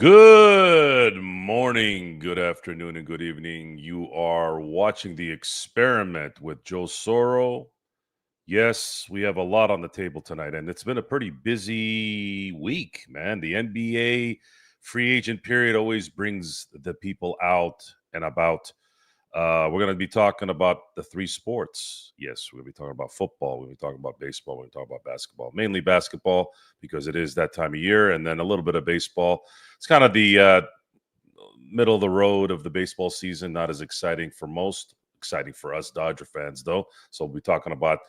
Good morning, good afternoon, and good evening. You are watching The Experiment with Joe Soro. Yes, we have a lot on the table tonight, and it's been a pretty busy week, man. The NBA free agent period always brings the people out and about. We're going to be talking about the three sports. Yes, we're going to be talking about football. We're going to be talking about baseball. We're going to talk about basketball, mainly basketball because it is that time of year, and then a little bit of baseball. It's kind of the middle of the road of the baseball season, not as exciting for most. Exciting for us Dodger fans, though. So we'll be talking about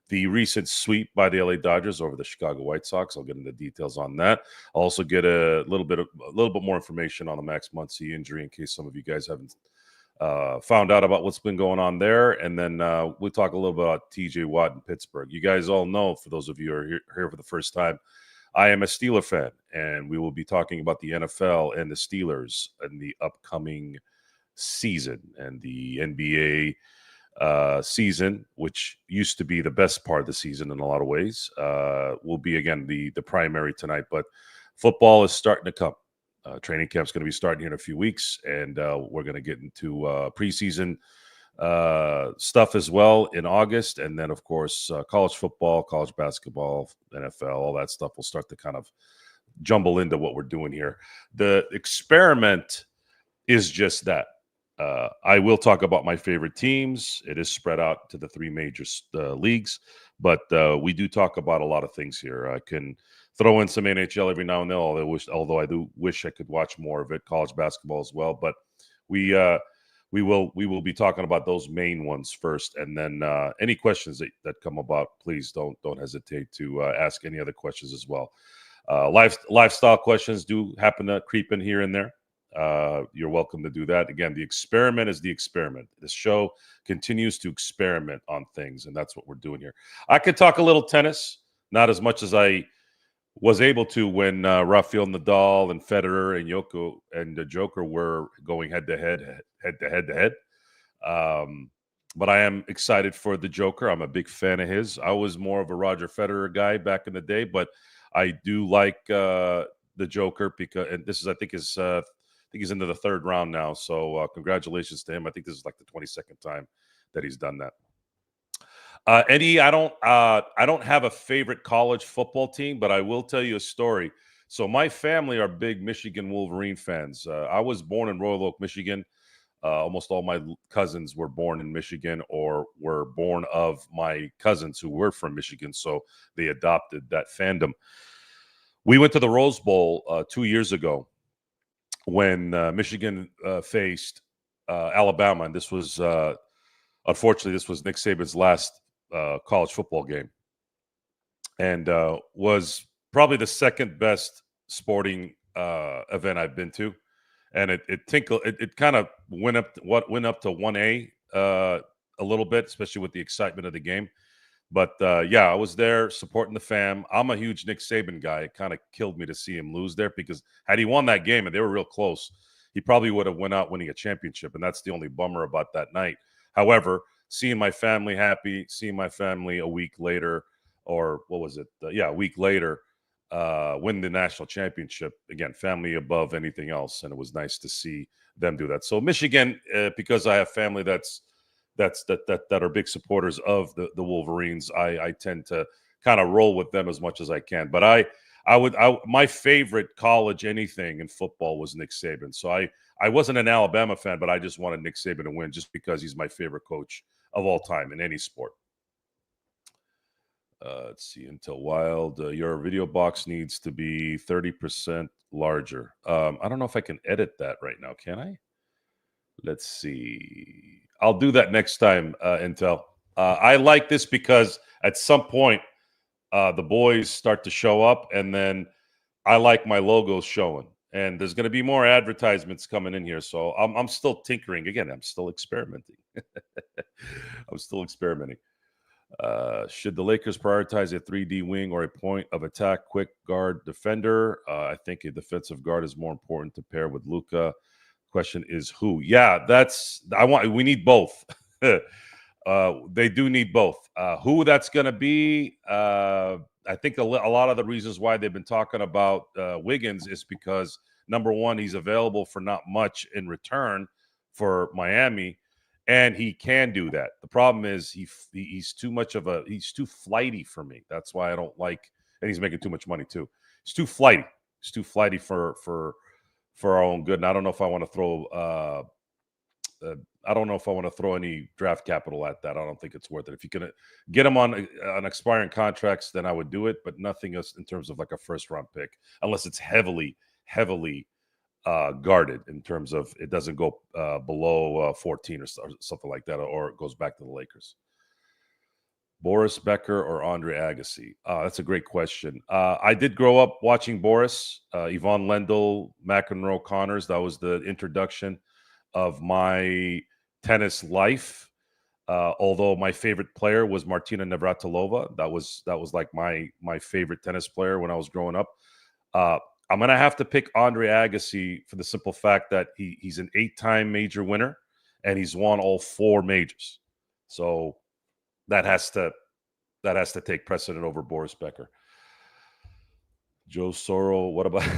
the recent sweep by the LA Dodgers over the Chicago White Sox. I'll get into details on that. I'll also get a little bit more information on the Max Muncy injury in case some of you guys haven't found out about what's been going on there. And then we'll talk a little bit about TJ Watt in Pittsburgh. You guys all know, for those of you who are here for the first time, I am a Steeler fan, and we will be talking about the NFL and the Steelers in the upcoming season and the NBA season, which used to be the best part of the season in a lot of ways, will be, again, the primary tonight. But football is starting to come. Training camp's going to be starting here in a few weeks, and we're going to get into preseason stuff as well in August. And then, of course, college football, college basketball, NFL, all that stuff will start to kind of jumble into what we're doing here. The experiment is just that. I will talk about my favorite teams. It is spread out to the three major leagues, but we do talk about a lot of things here. I can throw in some NHL every now and then, although I do wish I could watch more of it, college basketball as well. But we will be talking about those main ones first, and then any questions that come about, please don't hesitate to ask any other questions as well. Lifestyle questions do happen to creep in here and there. You're welcome to do that. Again, the experiment is the experiment. This show continues to experiment on things, and that's what we're doing here. I could talk a little tennis, not as much as I was able to when Rafael Nadal and Federer and Yoko and the Joker were going head to head. But I am excited for the Joker. I'm a big fan of his. I was more of a Roger Federer guy back in the day, but I do like the Joker because, and this is, I think he's into the third round now. So congratulations to him. I think this is like the 22nd time that he's done that. Eddie, I don't have a favorite college football team, but I will tell you a story. So my family are big Michigan Wolverine fans. I was born in Royal Oak, Michigan. Almost all my cousins were born in Michigan or were born of my cousins who were from Michigan, so they adopted that fandom. We went to the Rose Bowl 2 years ago when Michigan faced Alabama, and this was unfortunately this was Nick Saban's last college football game, and was probably the second best sporting event I've been to, and it kind of went up to 1A a little bit, especially with the excitement of the game. But yeah, I was there supporting the fam. I'm a huge Nick Saban guy. It kind of killed me to see him lose there, because had he won that game and they were real close, he probably would have went out winning a championship, and that's the only bummer about that night. However, seeing my family happy, seeing my family a week later, or what was it? A week later, win the national championship. Again, family above anything else, and it was nice to see them do that. So Michigan, because I have family that are big supporters of the Wolverines, I tend to kind of roll with them as much as I can. But my favorite college anything in football was Nick Saban. So I wasn't an Alabama fan, but I just wanted Nick Saban to win just because he's my favorite coach of all time in any sport. Let's see. Intel Wild, your video box needs to be 30% larger. I don't know if I can edit that right now. Can I? Let's see. I'll do that next time, Intel. I like this because at some point the boys start to show up, and then I like my logos showing. And there's going to be more advertisements coming in here. So I'm still tinkering. Again, I'm still experimenting. I'm still experimenting. Should the Lakers prioritize a 3D wing or a point of attack quick guard defender? I think a defensive guard is more important to pair with Luka. Question is who? Yeah, we need both. They do need both. Who that's going to be? I think a lot of the reasons why they've been talking about Wiggins is because number one, he's available for not much in return for Miami, and he can do that. The problem is he's too much of a he's too flighty for me. That's why I don't like, and he's making too much money too. He's too flighty. He's too flighty for our own good. And I don't know if I want to throw. I don't know if I want to throw any draft capital at that. I don't think it's worth it. If you can get him on expiring contracts, then I would do it, but nothing else in terms of like a first round pick, unless it's heavily guarded in terms of it doesn't go below 14 or something like that, or it goes back to the Lakers. Boris Becker or Andre Agassi? That's a great question. I did grow up watching Boris, Yvonne Lendl, McEnroe, Connors. That was the introduction of my tennis life. Although my favorite player was Martina Navratilova. That was like my favorite tennis player when I was growing up. I'm going to have to pick Andre Agassi for the simple fact that he's an 8-time major winner and he's won all 4 majors. So that has to take precedent over Boris Becker. Joe Soro, what about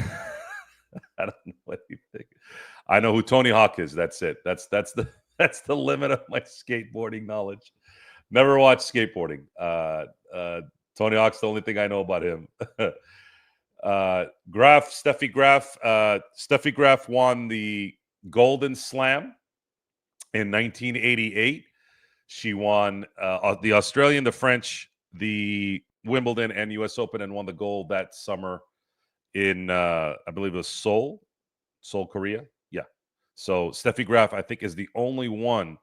I don't know what you think. I know who Tony Hawk is. That's it. That's the limit of my skateboarding knowledge. Never watched skateboarding. Tony Hawk's the only thing I know about him. Steffi Graf won the Golden Slam in 1988. She won the Australian, the French, the Wimbledon, and U.S. Open, and won the gold that summer in, I believe it was Seoul, Korea. Yeah. So Steffi Graf, I think, is the only one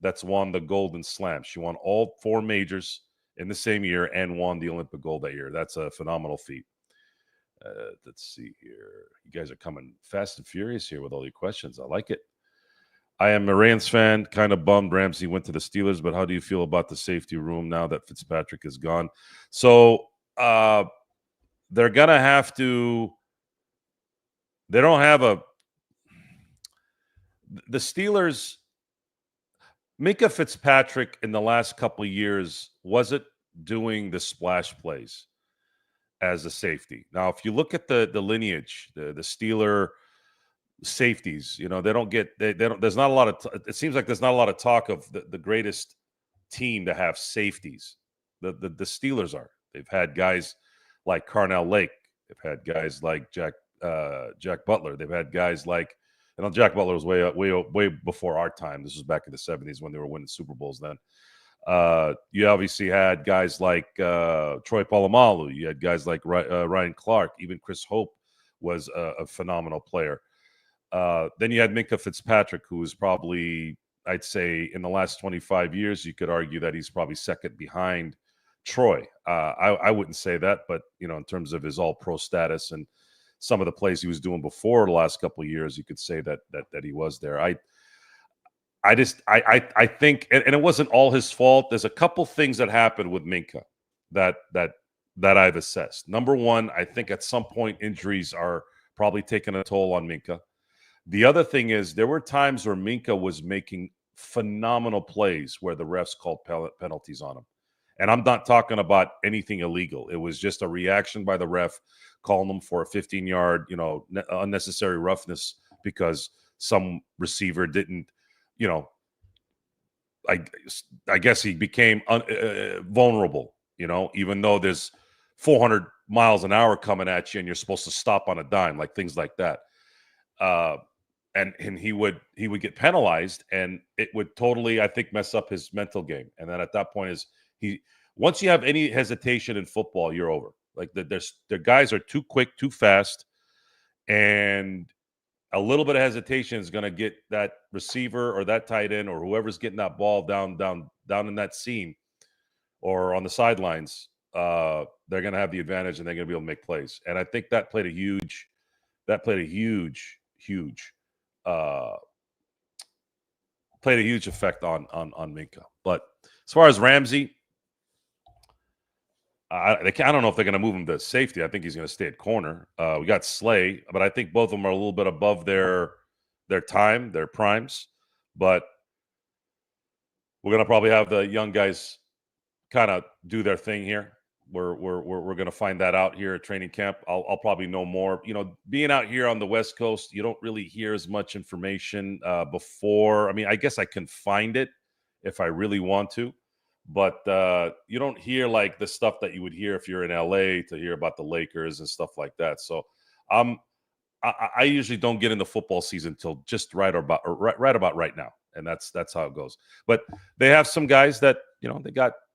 that's won the Golden Slam. She won all 4 majors in the same year and won the Olympic gold that year. That's a phenomenal feat. Let's see here. You guys are coming fast and furious here with all your questions. I like it. I am a Rams fan, kind of bummed Ramsey went to the Steelers, but how do you feel about the safety room now that Fitzpatrick is gone? So they're going to have to – they don't have a – the Steelers – Minka Fitzpatrick in the last couple of years wasn't doing the splash plays as a safety. Now, if you look at the lineage, the Steeler – safeties, they don't get they don't there's not a lot of it seems like there's not a lot of talk of the greatest team to have safeties. The Steelers are. They've had guys like Carnell Lake. They've had guys like Jack Butler. They've had guys like, Jack Butler was way before our time. This was back in the 70s when they were winning Super Bowls then. You obviously had guys like Troy Polamalu. You had guys like Ryan Clark. Even Chris Hope was a phenomenal player. Then you had Minka Fitzpatrick, who is probably, I'd say, in the last 25 years, you could argue that he's probably second behind Troy. I wouldn't say that, but, in terms of his all-pro status and some of the plays he was doing before the last couple of years, you could say that he was there. I think, and it wasn't all his fault. There's a couple things that happened with Minka that I've assessed. Number one, I think at some point injuries are probably taking a toll on Minka. The other thing is there were times where Minka was making phenomenal plays where the refs called penalties on him. And I'm not talking about anything illegal. It was just a reaction by the ref calling him for a 15-yard, unnecessary roughness because some receiver didn't, I guess he became vulnerable, even though there's 400 miles an hour coming at you and you're supposed to stop on a dime, like things like that. And he would get penalized, and it would totally, I think, mess up his mental game. And then at that point once you have any hesitation in football, you're over. Like the guys are too quick, too fast, and a little bit of hesitation is going to get that receiver or that tight end or whoever's getting that ball down in that seam or on the sidelines. They're going to have the advantage, and they're going to be able to make plays. And I think that played a huge effect on Minka. But as far as Ramsey, I don't know if they're going to move him to safety. I think he's going to stay at corner. We got Slay, but I think both of them are a little bit above their time, their primes. But we're going to probably have the young guys kind of do their thing here. we're going to find that out here at training camp. I'll probably know more. Being out here on the West Coast, you don't really hear as much information before. I mean, I guess I can find it if I really want to, but you don't hear like the stuff that you would hear if you're in LA to hear about the Lakers and stuff like that. So um, I usually don't get into football season until just right about right now, and that's how it goes. But they have some guys that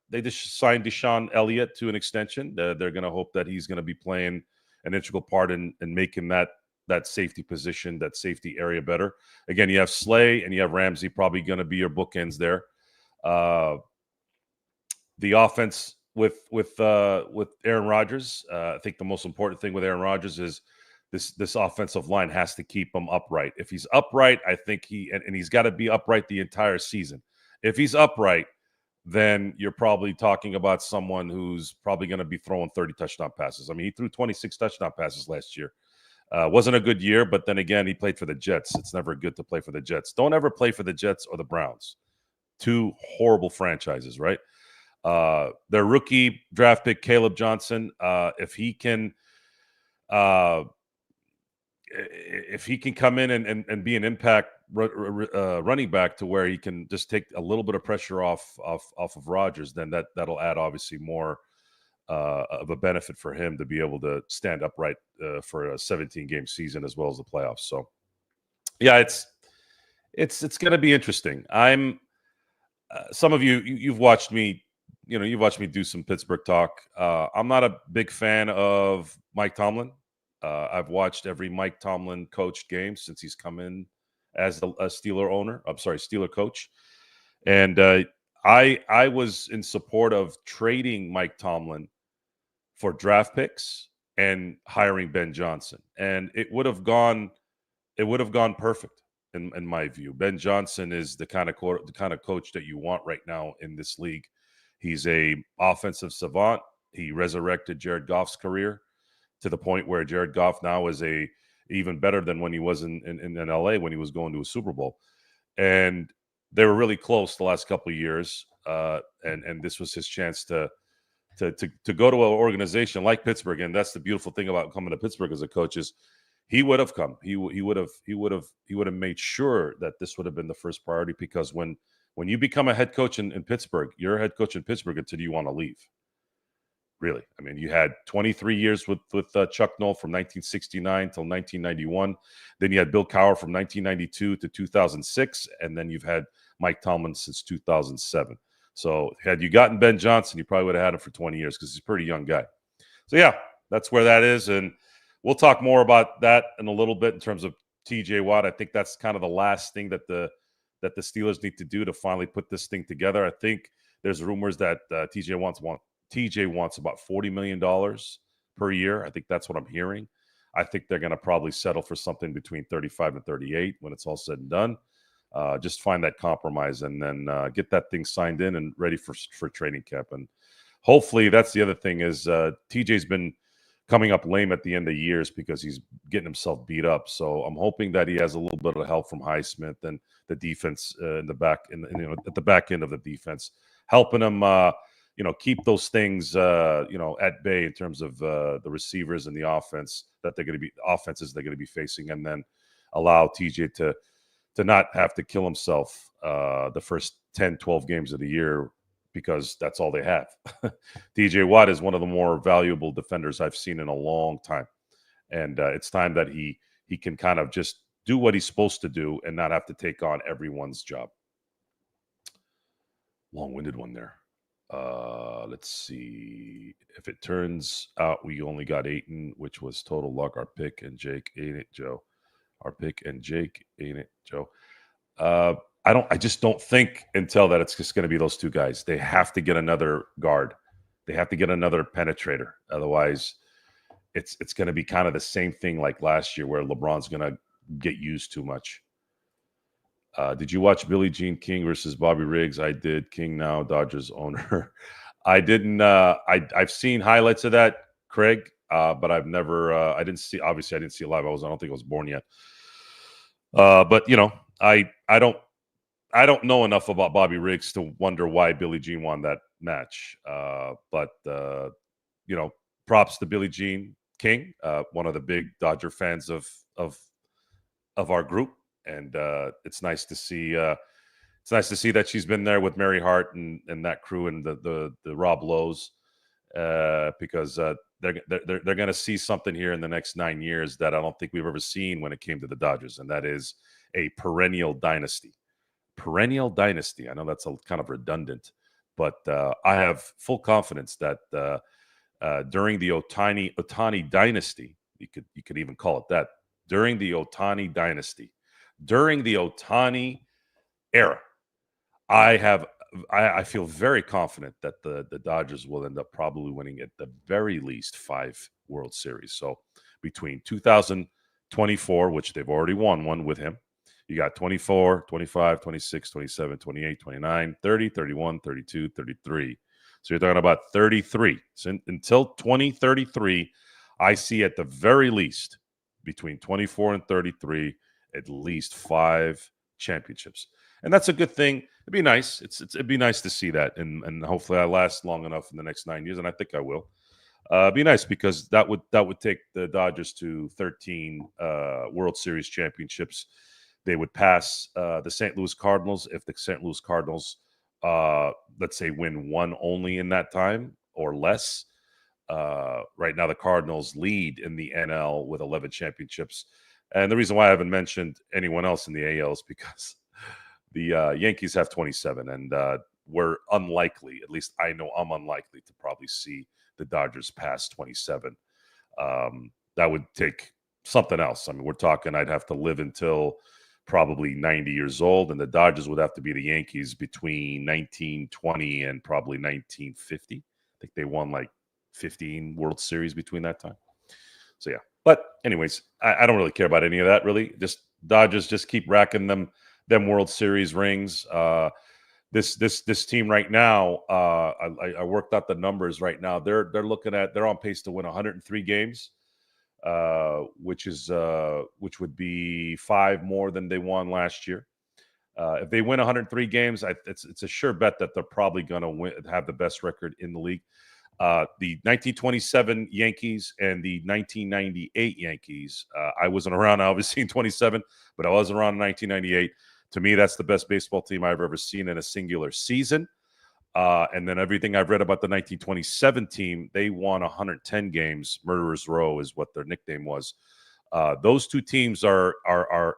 they just signed Deshaun Elliott to an extension. They're going to hope that he's going to be playing an integral part in making that safety position, that safety area better. Again, you have Slay and you have Ramsey probably going to be your bookends there. The offense with Aaron Rodgers, I think the most important thing with Aaron Rodgers is this offensive line has to keep him upright. If he's upright, I think he's got to be upright the entire season. If he's upright, then you're probably talking about someone who's probably going to be throwing 30 touchdown passes. I mean, he threw 26 touchdown passes last year. Wasn't a good year, but then again, he played for the Jets. It's never good to play for the Jets. Don't ever play for the Jets or the Browns. Two horrible franchises, right? Their rookie draft pick, Caleb Johnson, if he can come in and be an impact running back to where he can just take a little bit of pressure off of Rodgers, then that'll add obviously more of a benefit for him to be able to stand upright for a 17-game season as well as the playoffs. So, yeah, it's going to be interesting. I'm some of you've watched me. You've watched me do some Pittsburgh talk. I'm not a big fan of Mike Tomlin. I've watched every Mike Tomlin coached game since he's come in as a Steeler coach. And I was in support of trading Mike Tomlin for draft picks and hiring Ben Johnson. And it would have gone perfect in my view. Ben Johnson is the kind of coach that you want right now in this league. He's a offensive savant. He resurrected Jared Goff's career to the point where Jared Goff now is even better than when he was in LA when he was going to a Super Bowl. And they were really close the last couple of years. And this was his chance to go to an organization like Pittsburgh. And that's the beautiful thing about coming to Pittsburgh as a coach is he would have come. He would have made sure that this would have been the first priority, because when you become a head coach in Pittsburgh, you're a head coach in Pittsburgh until you want to leave. Really. I mean, you had 23 years with Chuck Noll from 1969 till 1991. Then you had Bill Cowher from 1992 to 2006. And then you've had Mike Tomlin since 2007. So had you gotten Ben Johnson, you probably would have had him for 20 years because he's a pretty young guy. So, yeah, that's where that is. And we'll talk more about that in a little bit in terms of TJ Watt. I think that's kind of the last thing that the Steelers need to do to finally put this thing together. I think there's rumors that TJ wants about $40 million per year. I think that's what I'm hearing. I think they're going to probably settle for something between 35 and 38 when it's all said and done. Just find that compromise and then get that thing signed in and ready for training camp. And hopefully that's the other thing is TJ's been coming up lame at the end of years because he's getting himself beat up. So I'm hoping that he has a little bit of help from Highsmith and the defense at the back end of the defense, helping him keep those things at bay in terms of the receivers and the offenses they're going to be facing, and then allow TJ to not have to kill himself the first 10, 12 games of the year, because that's all they have. TJ Watt is one of the more valuable defenders I've seen in a long time. And it's time that he can kind of just do what he's supposed to do and not have to take on everyone's job. Long-winded one there. Let's see. If it turns out we only got Ayton, which was total luck, our pick and Jake, ain't it, Joe? Our pick and Jake, ain't it, Joe? I just don't think until that it's just going to be those two guys. They have to get another guard. They have to get another penetrator. Otherwise, it's going to be kind of the same thing like last year where LeBron's going to get used too much. Did you watch Billie Jean King versus Bobby Riggs? I did. King now Dodgers owner. I didn't. I've seen highlights of that, Craig, but I've never. I didn't see. Obviously, I didn't see it live. I don't think I was born yet. But I don't know enough about Bobby Riggs to wonder why Billie Jean won that match. But props to Billie Jean King, one of the big Dodger fans of our group, and it's nice to see. It's nice to see that she's been there with Mary Hart and that crew and the Rob Lowe's, because they're going to see something here in the next 9 years that I don't think we've ever seen when it came to the Dodgers, and that is a perennial dynasty. Perennial dynasty. I know that's a kind of redundant, but I have full confidence that during the Otani dynasty, you could even call it that, during the Otani dynasty, during the Otani era, I feel very confident that the Dodgers will end up probably winning at the very least 5 World Series. So between 2024, which they've already won one with him, you got 24, 25, 26, 27, 28, 29, 30, 31, 32, 33. So you're talking about 33. So until 2033, I see at the very least between 24 and 33 at least 5 championships. And that's a good thing. It'd be nice. It'd be nice to see that, and hopefully I last long enough in the next 9 years, and I think I will. It'd be nice because that would take the Dodgers to 13 World Series championships. They would pass the St. Louis Cardinals if the St. Louis Cardinals, let's say, win one only in that time or less. Right now, the Cardinals lead in the NL with 11 championships. And the reason why I haven't mentioned anyone else in the AL is because the Yankees have 27, and we're unlikely, at least I know I'm unlikely to probably see the Dodgers pass 27. That would take something else. I mean, we're talking I'd have to live until probably 90 years old, and the Dodgers would have to be the Yankees between 1920 and probably 1950. I think they won like 15 World Series between that time. So, yeah. But anyways, I don't really care about any of that, really. Just Dodgers just keep racking them World Series rings. This team right now, I worked out the numbers right now. They're on pace to win 103 games, which would be 5 more than they won last year. If they win 103 games, it's a sure bet that they're probably going to have the best record in the league. The 1927 Yankees and the 1998 Yankees. I wasn't around, obviously, in 27, but I was around in 1998. To me, that's the best baseball team I've ever seen in a singular season. And then everything I've read about the 1927 team, they won 110 games. Murderers Row is what their nickname was. Those two teams are,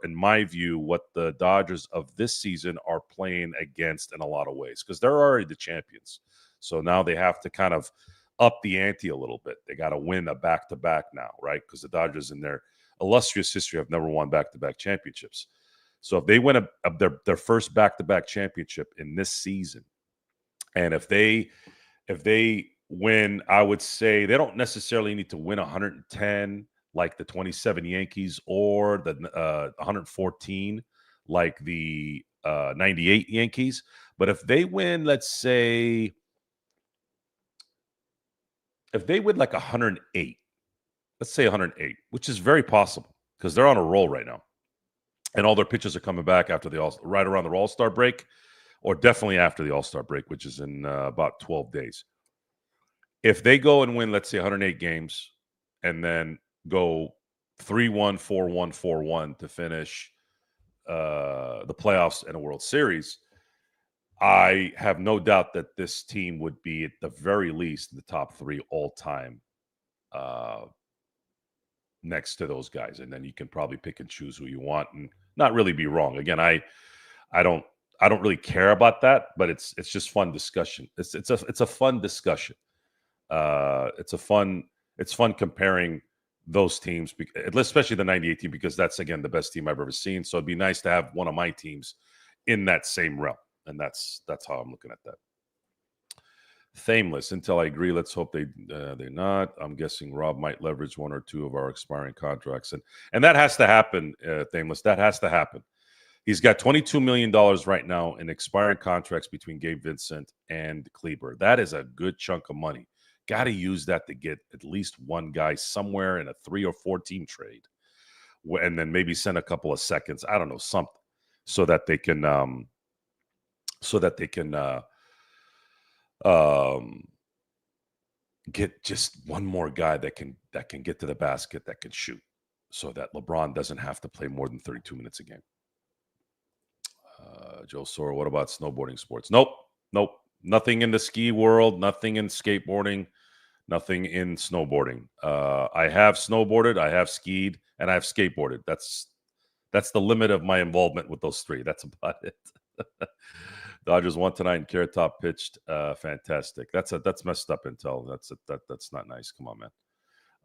in my view, what the Dodgers of this season are playing against in a lot of ways, because they're already the champions. So now they have to kind of up the ante a little bit. They got to win a back-to-back now, right? Because the Dodgers in their illustrious history have never won back-to-back championships. So if they win their first back-to-back championship in this season, and if they win, I would say they don't necessarily need to win 110 like the 27 Yankees or the 114 like the 98 Yankees. But if they win, let's say, if they win like 108, let's say 108, which is very possible because they're on a roll right now. And all their pitchers are coming back after right around the All-Star break, or definitely after the All-Star break, which is in about 12 days. If they go and win, let's say 108 games, and then go 3-1, 4-1, 4-1 to finish the playoffs and a World Series, I have no doubt that this team would be at the very least the top 3 all-time next to those guys. And then you can probably pick and choose who you want and not really be wrong. Again, I don't really care about that, but it's just fun discussion. It's a fun discussion. It's fun comparing those teams, especially the 98 team, because that's, again, the best team I've ever seen. So it'd be nice to have one of my teams in that same realm. And that's how I'm looking at that. Thameless, until I agree. Let's hope they're not. I'm guessing Rob might leverage 1 or 2 of our expiring contracts, and that has to happen. Thameless, that has to happen. He's got $22 million right now in expiring contracts between Gabe Vincent and Kleber. That is a good chunk of money. Got to use that to get at least one guy somewhere in a 3 or 4 team trade, and then maybe send a couple of seconds. I don't know, something, so that they can get just one more guy that can get to the basket, that can shoot, so that LeBron doesn't have to play more than 32 minutes a game. Joe Sora, what about snowboarding sports? Nope, nope, nothing in the ski world, nothing in skateboarding, nothing in snowboarding. I have snowboarded, I have skied, and I have skateboarded. That's the limit of my involvement with those three. That's about it. Dodgers won tonight and Carrot Top pitched fantastic. That's messed up intel. That's not nice. Come on, man.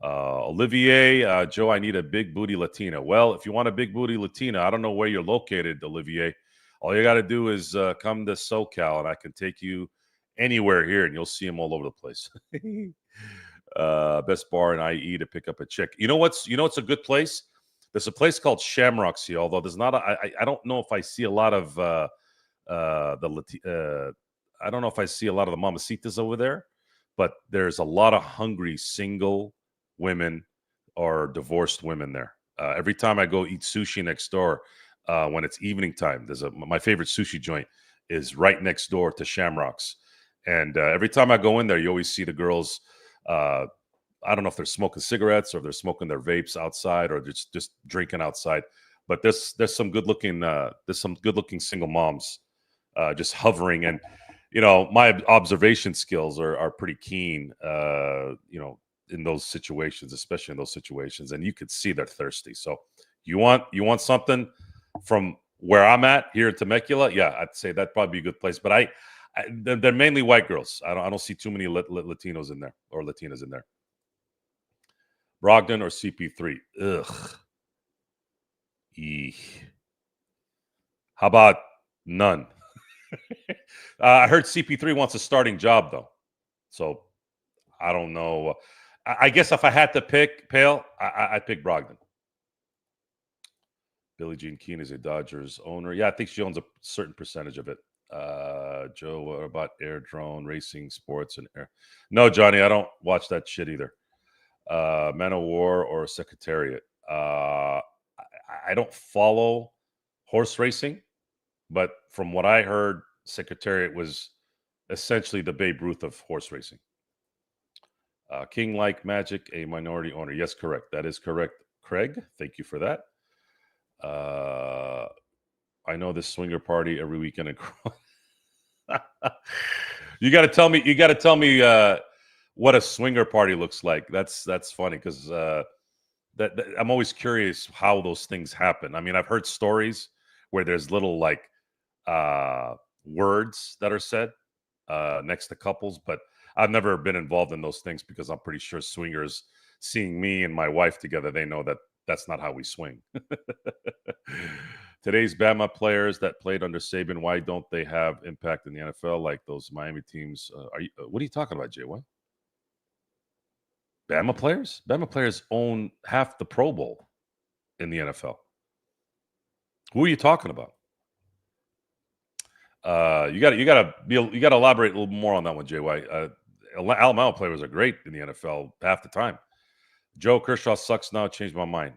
Olivier, Joe, I need a big booty Latina. Well, if you want a big booty Latina, I don't know where you're located, Olivier. All you got to do is come to SoCal, and I can take you anywhere here, and you'll see them all over the place. Best bar in IE to pick up a chick. You know what's a good place? There's a place called Shamrocks here, although there's not. I don't know if I see a lot of I don't know if I see a lot of the mamacitas over there, but there's a lot of hungry single women or divorced women there. Every time I go eat sushi next door, when it's evening time, my favorite sushi joint is right next door to Shamrocks, and every time I go in there, you always see the girls. I don't know if they're smoking cigarettes or they're smoking their vapes outside or just drinking outside. But there's some good looking single moms just hovering, and my observation skills are pretty keen. In those situations, especially in those situations, and you could see they're thirsty. So you want something from where I'm at here in Temecula? Yeah, I'd say that'd probably be a good place. But they're mainly white girls. I don't see too many Latinos in there or Latinas in there. Brogdon or CP3? Ugh. Eek. How about none? I heard CP3 wants a starting job though, so I don't know. I guess if I had to pick, Pale, I'd pick Brogdon. Billie Jean Keane is a Dodgers owner. Yeah, I think she owns a certain percentage of it. Joe, what about air drone racing, sports, and air? No, Johnny, I don't watch that shit either. Man of War or Secretariat. I don't follow horse racing, but from what I heard, Secretariat was essentially the Babe Ruth of horse racing. King like Magic, a minority owner. Yes, correct. That is correct. Craig, thank you for that. I know this swinger party every weekend in You got to tell me. You got to tell me what a swinger party looks like. That's funny because that I'm always curious how those things happen. I mean, I've heard stories where there's little like words that are said next to couples, but I've never been involved in those things because I'm pretty sure swingers seeing me and my wife together, they know that that's not how we swing. Today's Bama players that played under Saban, why don't they have impact in the NFL like those Miami teams? What are you talking about, Jay? What? Bama players? Bama players own half the Pro Bowl in the NFL. Who are you talking about? You got to elaborate a little more on that one, JY. Alabama players are great in the NFL half the time. Joe Kershaw sucks now. Changed my mind.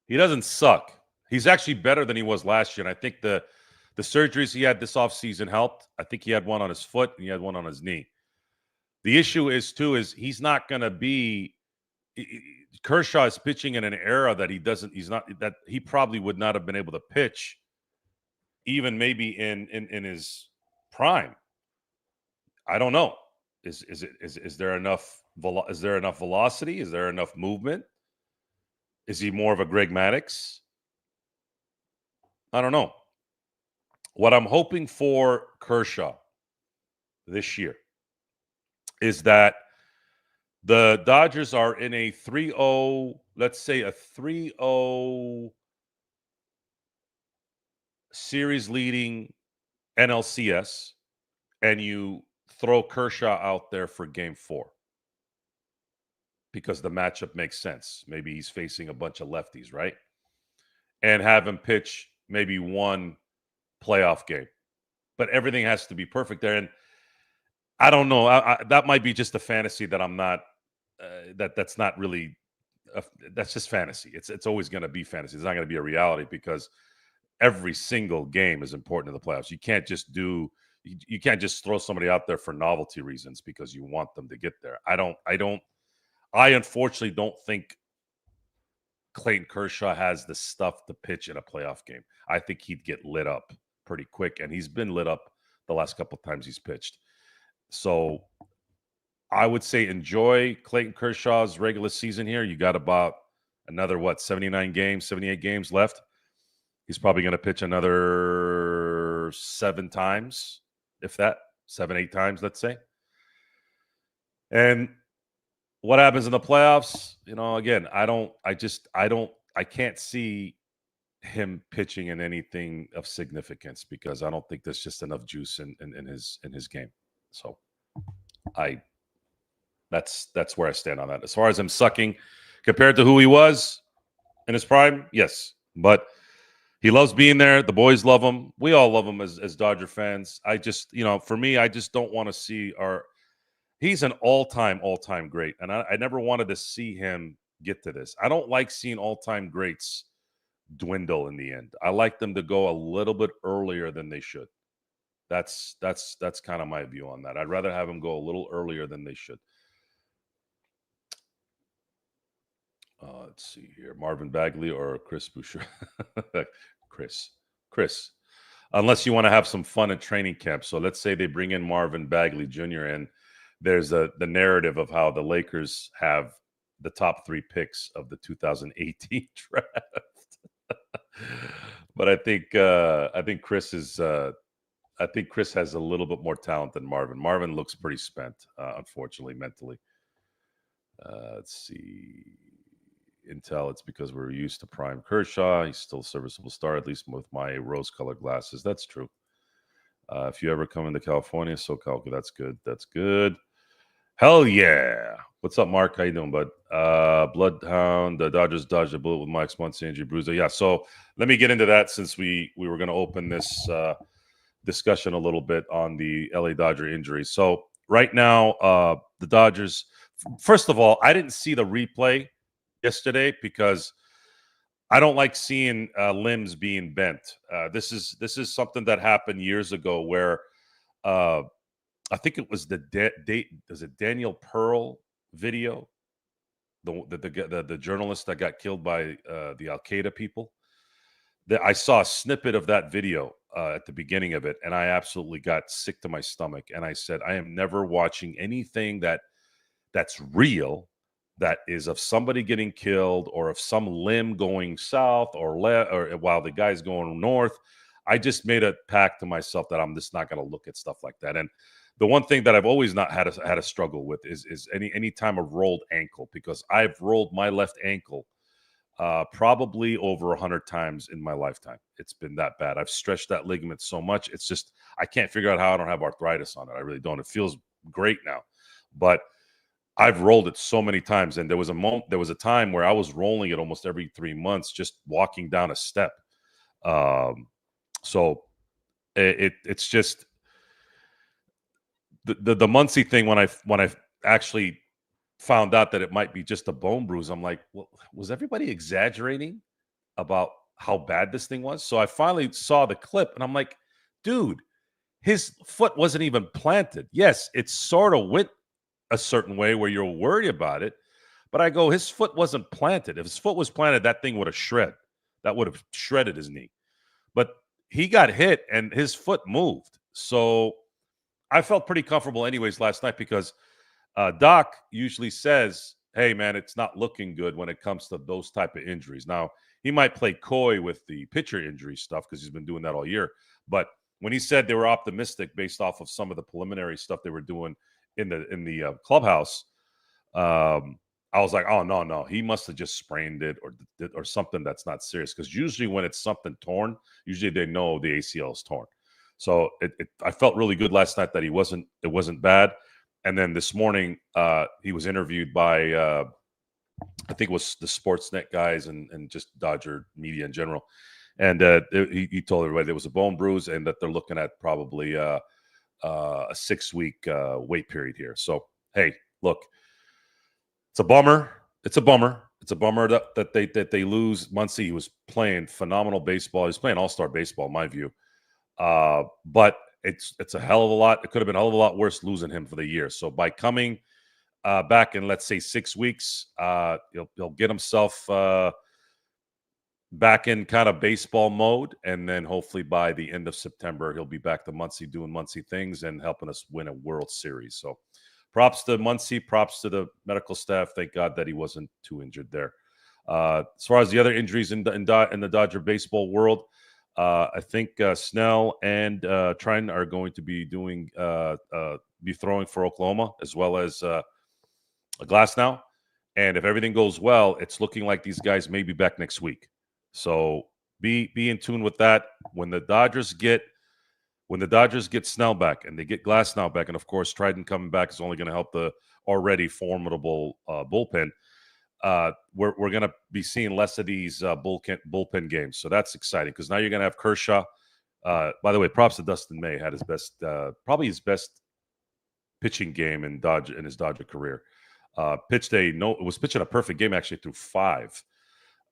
He doesn't suck. He's actually better than he was last year. And I think the surgeries he had this offseason helped. I think he had one on his foot and he had one on his knee. The issue is he's not going to be Kershaw is pitching in an era that he probably would not have been able to pitch even maybe in his prime. I don't know. Is there enough velocity? Is there enough movement? Is he more of a Greg Maddux? I don't know. What I'm hoping for Kershaw this year is that the Dodgers are in a 3-0, let's say a 3-0 series leading NLCS, and you throw Kershaw out there for game 4 because the matchup makes sense. Maybe he's facing a bunch of lefties, right? And have him pitch maybe one playoff game. But everything has to be perfect there. And I don't know. That might be just a fantasy that I'm not. That's not really. That's just fantasy. It's always going to be fantasy. It's not going to be a reality because every single game is important in the playoffs. You can't just do you can't just throw somebody out there for novelty reasons because you want them to get there. I unfortunately don't think Clayton Kershaw has the stuff to pitch in a playoff game. I think he'd get lit up pretty quick, and he's been lit up the last couple of times he's pitched. So I would say enjoy Clayton Kershaw's regular season here. You got about another, 79 games, 78 games left. He's probably going to pitch another 7 times, if that, 7, 8 times, let's say. And what happens in the playoffs? Again, I can't see him pitching in anything of significance because I don't think there's just enough juice in his game. So that's where I stand on that. As far as him sucking compared to who he was in his prime, yes. But he loves being there. The boys love him. We all love him as Dodger fans. I just, for me, I just don't want to see he's an all-time great. And I never wanted to see him get to this. I don't like seeing all-time greats dwindle in the end. I like them to go a little bit earlier than they should. That's kind of my view on that. I'd rather have them go a little earlier than they should. Let's see here. Marvin Bagley or Chris Boucher? Chris. Unless you want to have some fun at training camp. So let's say they bring in Marvin Bagley Jr. and there's the narrative of how the Lakers have the top 3 picks of the 2018 draft. But I think Chris is Chris has a little bit more talent than Marvin. Marvin looks pretty spent, unfortunately, mentally. Let's see. Intel, it's because we're used to prime Kershaw. He's still a serviceable star, at least with my rose-colored glasses. That's true. If you ever come into California, SoCal, that's good. That's good. Hell yeah. What's up, Mark? How you doing, bud? Bloodhound, the Dodgers dodged a bullet with Mike Muncy, Angie Bruiser. Yeah, so let me get into that since we were going to open this discussion a little bit on the LA Dodger injury. So right now, the Dodgers, first of all, I didn't see the replay yesterday because I don't like seeing limbs being bent. This is something that happened years ago where I think it was the Daniel Pearl video, the journalist that got killed by the Al Qaeda people. I saw a snippet of that video at the beginning of it, and I absolutely got sick to my stomach. And I said, I am never watching anything that's real, that is of somebody getting killed or of some limb going south or while the guy's going north. I just made a pact to myself that I'm just not going to look at stuff like that. And the one thing that I've always not had a struggle with is any time of rolled ankle, because I've rolled my left ankle probably over 100 times in my lifetime. It's been that bad. I've stretched that ligament so much. It's just, I can't figure out how I don't have arthritis on it. I really don't. It feels great now, but I've rolled it so many times. And there was a time where I was rolling it almost every 3 months, just walking down a step. So it's just the Muncy thing. When I actually found out that it might be just a bone bruise, I'm like, well, was everybody exaggerating about how bad this thing was? So I finally saw the clip and I'm like, dude, his foot wasn't even planted. Yes, it sort of went a certain way where you're worried about it, but I go, his foot wasn't planted. If his foot was planted, that thing would have shredded his knee. But he got hit and his foot moved. So I felt pretty comfortable anyways last night because Doc usually says, hey, man, it's not looking good when it comes to those type of injuries. Now, he might play coy with the pitcher injury stuff because he's been doing that all year. But when he said they were optimistic based off of some of the preliminary stuff they were doing in the clubhouse, I was like, oh, no, he must have just sprained it or something that's not serious. Because usually when it's something torn, usually they know the ACL is torn. So I felt really good last night that it wasn't bad. And then this morning, he was interviewed by, I think it was the Sportsnet guys and just Dodger media in general. And he told everybody there was a bone bruise and that they're looking at probably a 6-week wait period here. So, hey, look, it's a bummer. It's a bummer that they lose Muncy. He was playing phenomenal baseball. He was playing all-star baseball, in my view. But it's a hell of a lot. It could have been a hell of a lot worse losing him for the year. So by coming back in, let's say, 6 weeks, he'll get himself back in kind of baseball mode, and then hopefully by the end of September, he'll be back to Muncie doing Muncie things and helping us win a World Series. So props to Muncie, props to the medical staff. Thank God that he wasn't too injured there. As far as the other injuries in the Dodger baseball world, I think Snell and Trine are going to be be throwing for Oklahoma, as well as Glass now. And if everything goes well, it's looking like these guys may be back next week. So be in tune with that. When the Dodgers get Snell back and they get Glass now back, and of course Trident coming back is only going to help the already formidable bullpen. We're going to be seeing less of these bullpen games, so that's exciting because now you're going to have Kershaw. By the way, props to Dustin May, had his best, probably his best pitching game in his Dodger career. Was pitching a perfect game actually through 5.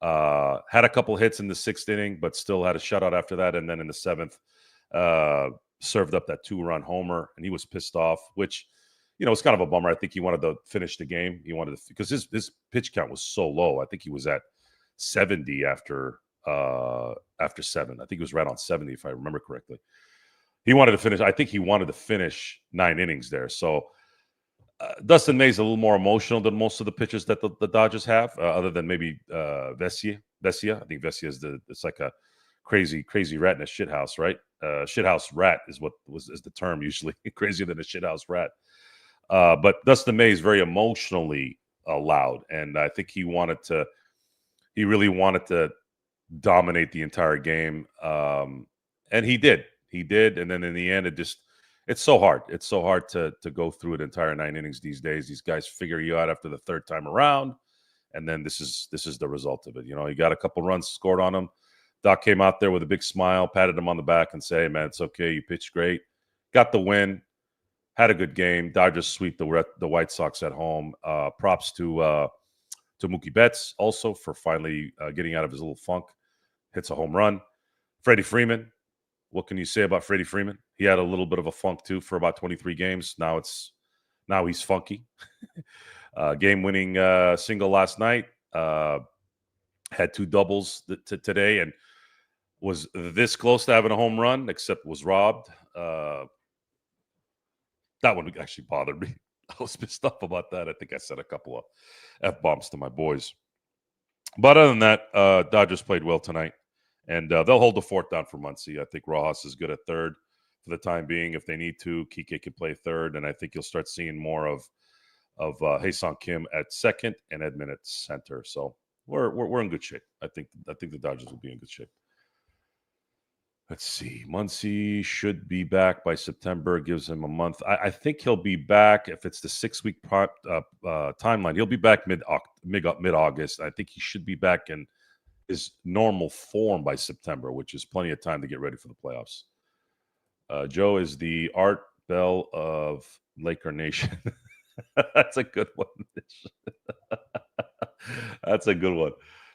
Had a couple hits in the 6th inning, but still had a shutout after that. And then in the 7th, served up that 2-run homer, and he was pissed off, which, it's kind of a bummer. I think he wanted to finish the game. He wanted to, because his pitch count was so low. I think he was at 70 after 7. I think he was right on 70, if I remember correctly. He wanted to finish. I think he wanted to finish 9 innings there. So Dustin May's a little more emotional than most of the pitchers that the Dodgers have, other than maybe Vesia. I think Vesia is it's like a crazy rat in a shithouse, right? Shithouse rat is the term usually. Crazier than a shithouse rat. But Dustin May is very emotionally loud, and I think he really wanted to dominate the entire game, and he did. And then in the end, it's so hard. It's so hard to go through an entire 9 innings these days. These guys figure you out after the 3rd time around, and then this is the result of it. He got a couple runs scored on him. Doc came out there with a big smile, patted him on the back, and said, "Hey, man, it's okay. You pitched great. Got the win. Had a good game. Dodgers sweep the White Sox at home. Props to Mookie Betts also for finally getting out of his little funk. Hits a home run. Freddie Freeman. What can you say about Freddie Freeman? He had a little bit of a funk too for about 23 games. Now he's funky. Game-winning single last night. Had 2 doubles today and was this close to having a home run, except was robbed. That one actually bothered me. I was pissed off about that. I think I said a couple of F-bombs to my boys. But other than that, Dodgers played well tonight. And they'll hold the fort down for Muncie. I think Rojas is good at 3rd for the time being. If they need to, Kike can play 3rd. And I think you'll start seeing more of Hae-Sung Kim at 2nd and Edman at center. So we're in good shape. I think the Dodgers will be in good shape. Let's see. Muncie should be back by September. Gives him a month. I think he'll be back if it's the 6-week timeline. He'll be back mid-August. I think he should be back in his normal form by September, which is plenty of time to get ready for the playoffs. Joe is the Art Bell of Laker Nation. That's a good one. That's a good one.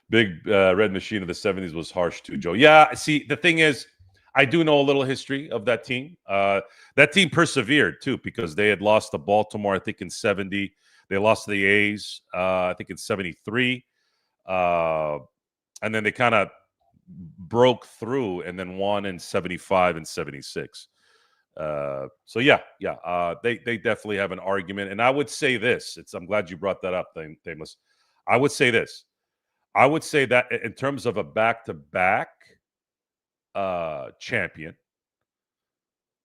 Big Red Machine of the 70s was harsh too, Joe. Yeah, see, the thing is, I do know a little history of that team. That team persevered too, because they had lost to Baltimore, I think, in 70. They lost to the A's, I think, in 73. And then they kind of broke through and then won in 75 and 76. So yeah. They definitely have an argument. And I would say this. I'm glad you brought that up, Thamus. I would say this. I would say that in terms of a back-to-back champion,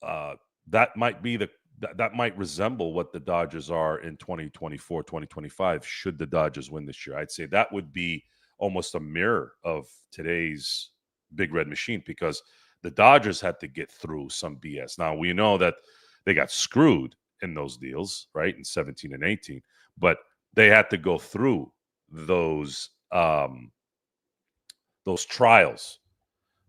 that might resemble what the Dodgers are in 2024, 2025, should the Dodgers win this year. I'd say that would be almost a mirror of today's Big Red Machine, because the Dodgers had to get through some BS. Now, we know that they got screwed in those deals, right, in 17 and 18, but they had to go through those trials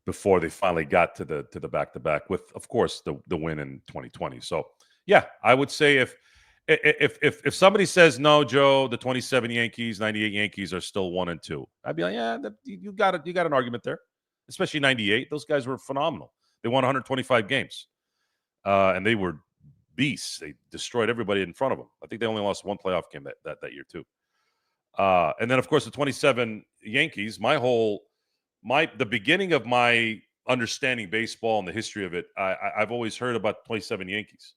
before they finally got to the back-to-back with, of course, the win in 2020. So, yeah, I would say if somebody says, no, Joe, the 27 Yankees, 98 Yankees are still 1-2, I'd be like, yeah, you got an argument there, especially 98. Those guys were phenomenal. They won 125 games. and they were beasts. They destroyed everybody in front of them. I think they only lost one playoff game that year too. And then of course the 27 Yankees. The beginning of my understanding baseball and the history of it. I've always heard about 27 Yankees,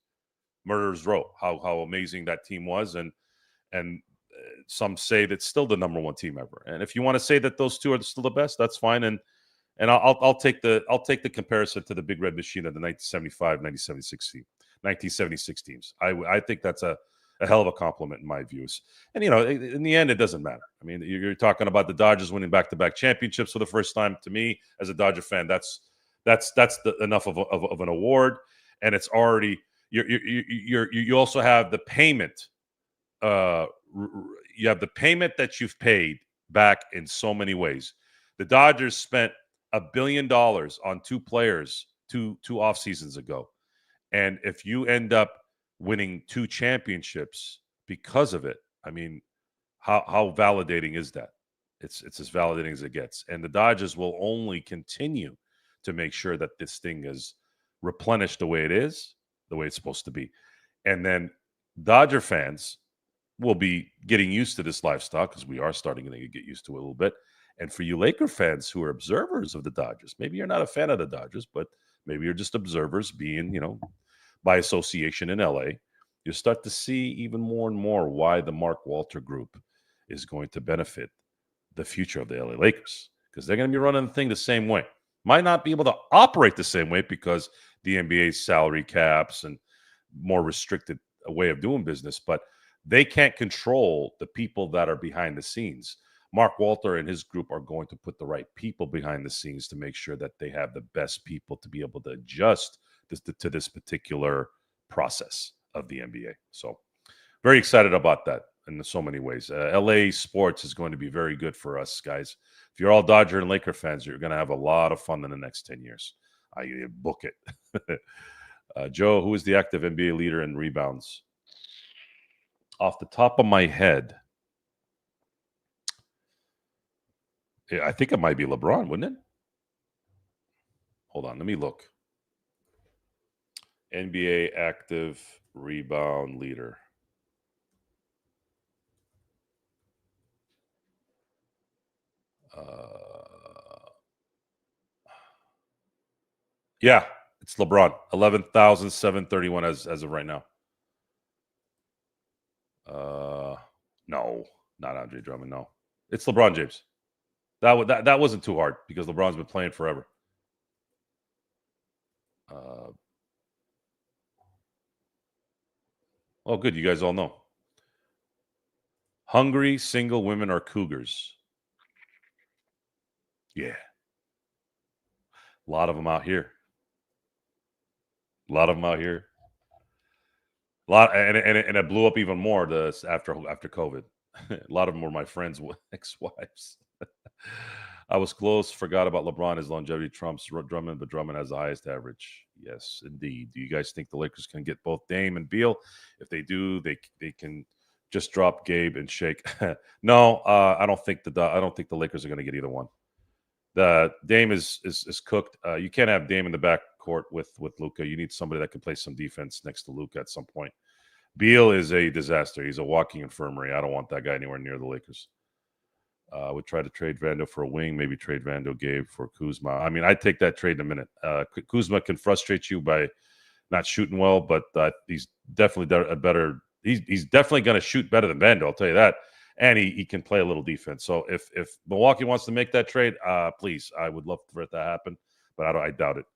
Murderers Row. How amazing that team was, and some say that's still the number one team ever. And if you want to say that those two are still the best, that's fine. And I'll take the comparison to the Big Red Machine of the 1975, 1976 teams. I think that's a hell of a compliment in my views. And in the end, it doesn't matter. I mean, you're talking about the Dodgers winning back-to-back championships for the first time. To me, as a Dodger fan, that's enough of an award. And it's already you also have the payment. You have the payment that you've paid back in so many ways. The Dodgers spent $1 billion on two players two off seasons ago, and if you end up winning two championships because of it, I mean, how validating is that? It's as validating as it gets, and the Dodgers will only continue to make sure that this thing is replenished the way it is, the way it's supposed to be, and then Dodger fans will be getting used to this lifestyle because we are starting to get used to it a little bit. And for you Laker fans who are observers of the Dodgers, maybe you're not a fan of the Dodgers, but maybe you're just observers being, by association in LA, you'll start to see even more and more why the Mark Walter Group is going to benefit the future of the LA Lakers, because they're going to be running the thing the same way. Might not be able to operate the same way because the NBA's salary caps and more restricted way of doing business, but they can't control the people that are behind the scenes. Mark Walter and his group are going to put the right people behind the scenes to make sure that they have the best people to be able to adjust to this particular process of the NBA. So very excited about that in so many ways. LA sports is going to be very good for us, guys. If you're all Dodger and Laker fans, you're going to have a lot of fun in the next 10 years. I book it. Joe, who is the active NBA leader in rebounds? Off the top of my head, I think it might be LeBron, wouldn't it? Hold on, let me look. NBA active rebound leader. Yeah, it's LeBron. 11,731 as of right now. No, not Andre Drummond. No, it's LeBron James. That wasn't too hard because LeBron's been playing forever. Oh, good. You guys all know. Hungry single women are cougars. Yeah. A lot of them out here. A lot of them out here. A lot, and it blew up even more after COVID. A lot of them were my friends' ex-wives. I was close. Forgot about LeBron. His longevity trumps Drummond, but Drummond has the highest average. Yes, indeed. Do you guys think the Lakers can get both Dame and Beal? If they do, they can just drop Gabe and Shake. No, I don't think the Lakers are going to get either one. The Dame is cooked. You can't have Dame in the backcourt with Luka. You need somebody that can play some defense next to Luka at some point. Beal is a disaster. He's a walking infirmary. I don't want that guy anywhere near the Lakers. Would try to trade Vando for a wing, maybe trade Vando Gabe for Kuzma. I mean, I'd take that trade in a minute. Kuzma can frustrate you by not shooting well, but he's definitely better. He's definitely going to shoot better than Vando, I'll tell you that. And he can play a little defense. So if Milwaukee wants to make that trade, please, I would love for it to happen, but I doubt it.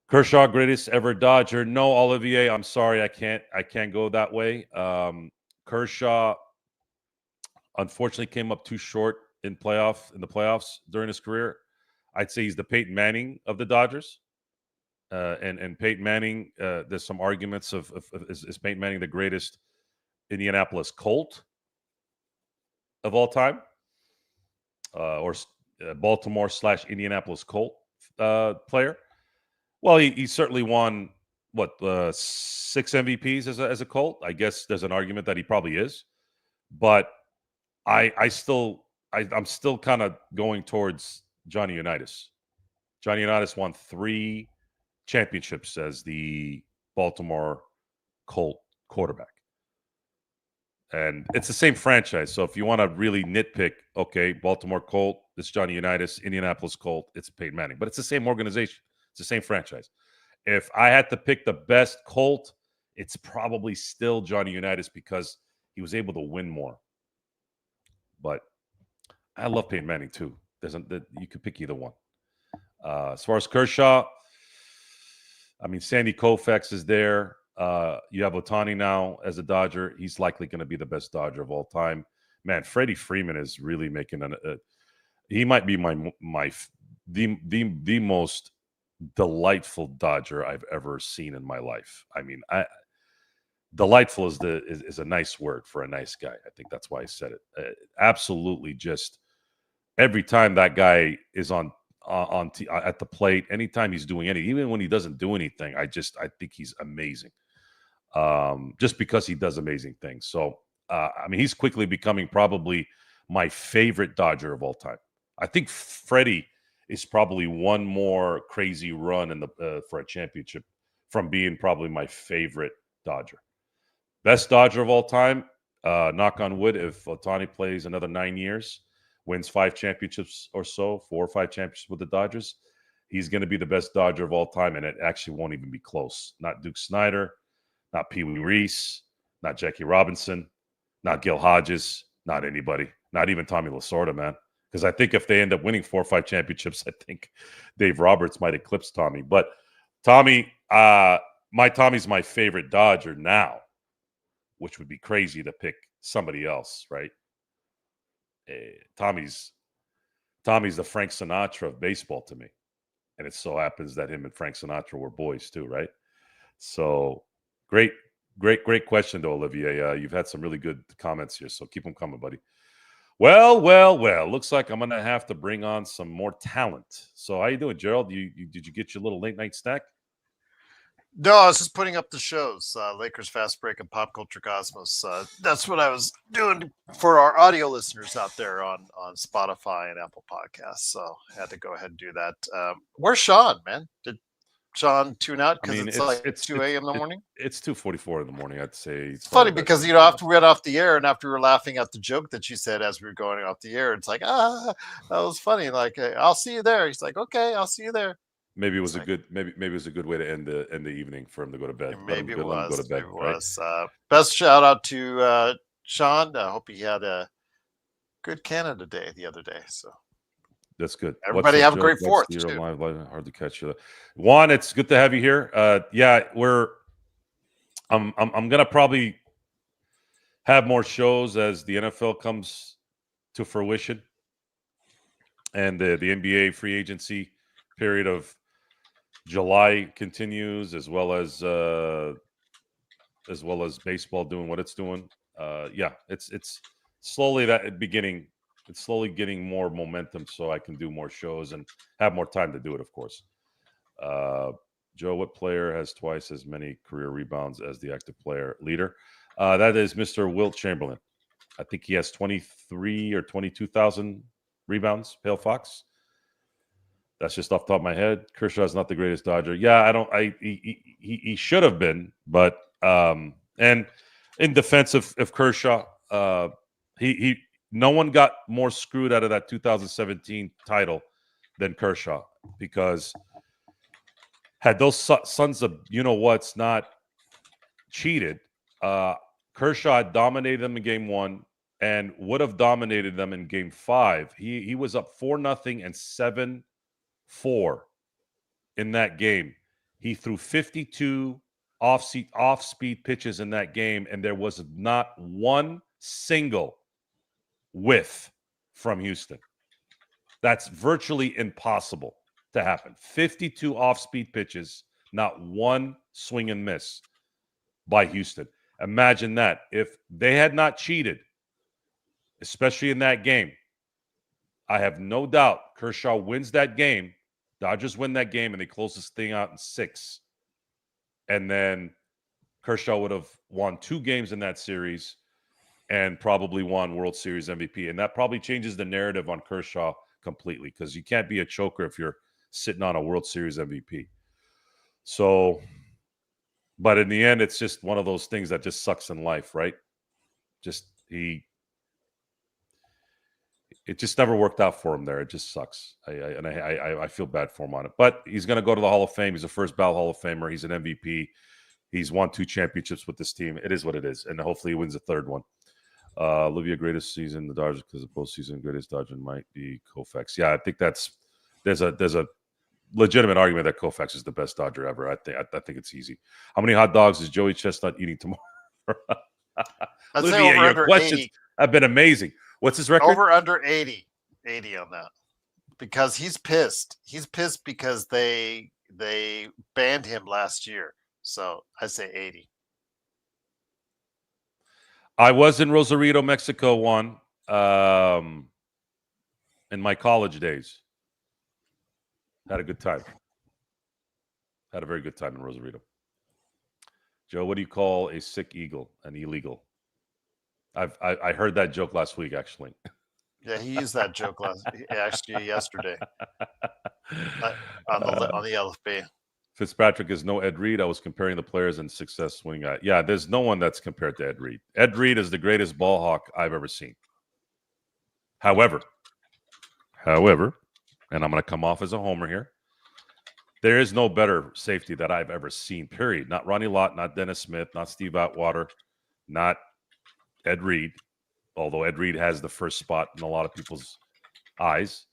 Kershaw, greatest ever Dodger. No, Olivier, I'm sorry, I can't go that way. Kershaw unfortunately came up too short in the playoffs during his career. I'd say he's the Peyton Manning of the Dodgers. And Peyton Manning, there's some arguments of is Peyton Manning the greatest Indianapolis Colt of all time, or Baltimore / Indianapolis Colt player? Well, he certainly won 6 MVPs as a Colt. I guess there's an argument that he probably is, but I'm still kind of going towards Johnny Unitas. Johnny Unitas won 3 championships as the Baltimore Colt quarterback. And it's the same franchise. So if you want to really nitpick, okay, Baltimore Colt, it's Johnny Unitas, Indianapolis Colt, it's Peyton Manning. But it's the same organization. It's the same franchise. If I had to pick the best Colt, it's probably still Johnny Unitas because he was able to win more. But I love Peyton Manning too. You could pick either one. As far as Kershaw, I mean, Sandy Koufax is there. You have Ohtani now as a Dodger. He's likely going to be the best Dodger of all time. Man, Freddie Freeman is really making he might be the most delightful Dodger I've ever seen in my life. I mean, delightful is a nice word for a nice guy. I think that's why I said it. Absolutely, just every time that guy is at the plate, anytime he's doing anything, even when he doesn't do anything, I think he's amazing. Just because he does amazing things. So, I mean, he's quickly becoming probably my favorite Dodger of all time. I think Freddie is probably one more crazy run for a championship from being probably my favorite Dodger. Best Dodger of all time, knock on wood, if Ohtani plays another 9 years, wins 5 championships or so, 4 or 5 championships with the Dodgers, he's going to be the best Dodger of all time, and it actually won't even be close. Not Duke Snider, not Pee Wee Reese, not Jackie Robinson, not Gil Hodges, not anybody, not even Tommy Lasorda, man. Because I think if they end up winning 4 or 5 championships, I think Dave Roberts might eclipse Tommy. But Tommy, Tommy's my favorite Dodger now, which would be crazy to pick somebody else, right? Tommy's the Frank Sinatra of baseball to me. And it so happens that him and Frank Sinatra were boys too, right? So great question though, Olivier. You've had some really good comments here, so keep them coming, buddy. Well. Looks like I'm gonna have to bring on some more talent. So how you doing, Gerald? Did you get your little late night snack? No, I was just putting up the shows, Lakers Fast Break and Pop Culture Cosmos. That's what I was doing for our audio listeners out there on Spotify and Apple Podcasts. So I had to go ahead and do that. Where's Sean, man? Did Sean tune out because it's like 2 a.m. in the morning? It's 2:44 in the morning, I'd say. It's funny because, after we got off the air and after we were laughing at the joke that you said as we were going off the air, it's like, that was funny. Like, I'll see you there. He's like, okay, I'll see you there. Maybe it was maybe it was a good way to end the evening for him to go to bed. Maybe it was. Go to bed, right? Best shout out to Sean. I hope he had a good Canada Day the other day. So that's good. Everybody have a great 4th. Hard to catch you. Juan, it's good to have you here. I'm gonna probably have more shows as the NFL comes to fruition and the NBA free agency period of July continues, as well as baseball doing what it's doing. It's slowly it's slowly getting more momentum, so I can do more shows and have more time to do it. Of course, Joe, what player has twice as many career rebounds as the active player leader? That is Mr. Wilt Chamberlain. I think he has 23 or 22,000 rebounds. Pale Fox. That's just off the top of my head. Kershaw is not the greatest Dodger. Yeah, he should have been, but and in defense of Kershaw, no one got more screwed out of that 2017 title than Kershaw, because had those sons of what's not cheated, Kershaw had dominated them in game 1 and would have dominated them in game 5. He was up 4-0 and 7-4 in that game. He threw 52 off-speed pitches in that game, and there was not one single whiff from Houston. That's virtually impossible to happen. 52 off-speed pitches, not one swing and miss by Houston. Imagine that. If they had not cheated, especially in that game, I have no doubt Kershaw wins that game. Dodgers win that game, and they close this thing out in 6. And then Kershaw would have won 2 games in that series and probably won World Series MVP. And that probably changes the narrative on Kershaw completely, because you can't be a choker if you're sitting on a World Series MVP. So, but in the end, it's just one of those things that just sucks in life, right? It just never worked out for him there. It just sucks. I feel bad for him on it. But he's going to go to the Hall of Fame. He's a first ballot Hall of Famer. He's an MVP. He's won 2 championships with this team. It is what it is. And hopefully he wins a third one. Olivia, greatest season, the Dodgers, because the postseason greatest Dodger might be Koufax. Yeah, I think there's a legitimate argument that Koufax is the best Dodger ever. I think it's easy. How many hot dogs is Joey Chestnut eating tomorrow? I'd say Olivia, over your under questions 80. have been amazing. What's his record? Over under 80 on that, because he's pissed. He's pissed because they banned him last year. So I say 80. I was in Rosarito, Mexico in my college days. Had a good time. Had a very good time in Rosarito. Joe, what do you call a sick eagle? An illegal? I heard that joke last week, actually. Yeah, he used that joke yesterday on the LFB. Fitzpatrick is no Ed Reed. I was comparing the players and success swing guy. Yeah, there's no one that's compared to Ed Reed. Ed Reed is the greatest ball hawk I've ever seen. However, and I'm going to come off as a homer here, there is no better safety that I've ever seen, period. Not Ronnie Lott, not Dennis Smith, not Steve Atwater, not Ed Reed, although Ed Reed has the first spot in a lot of people's eyes.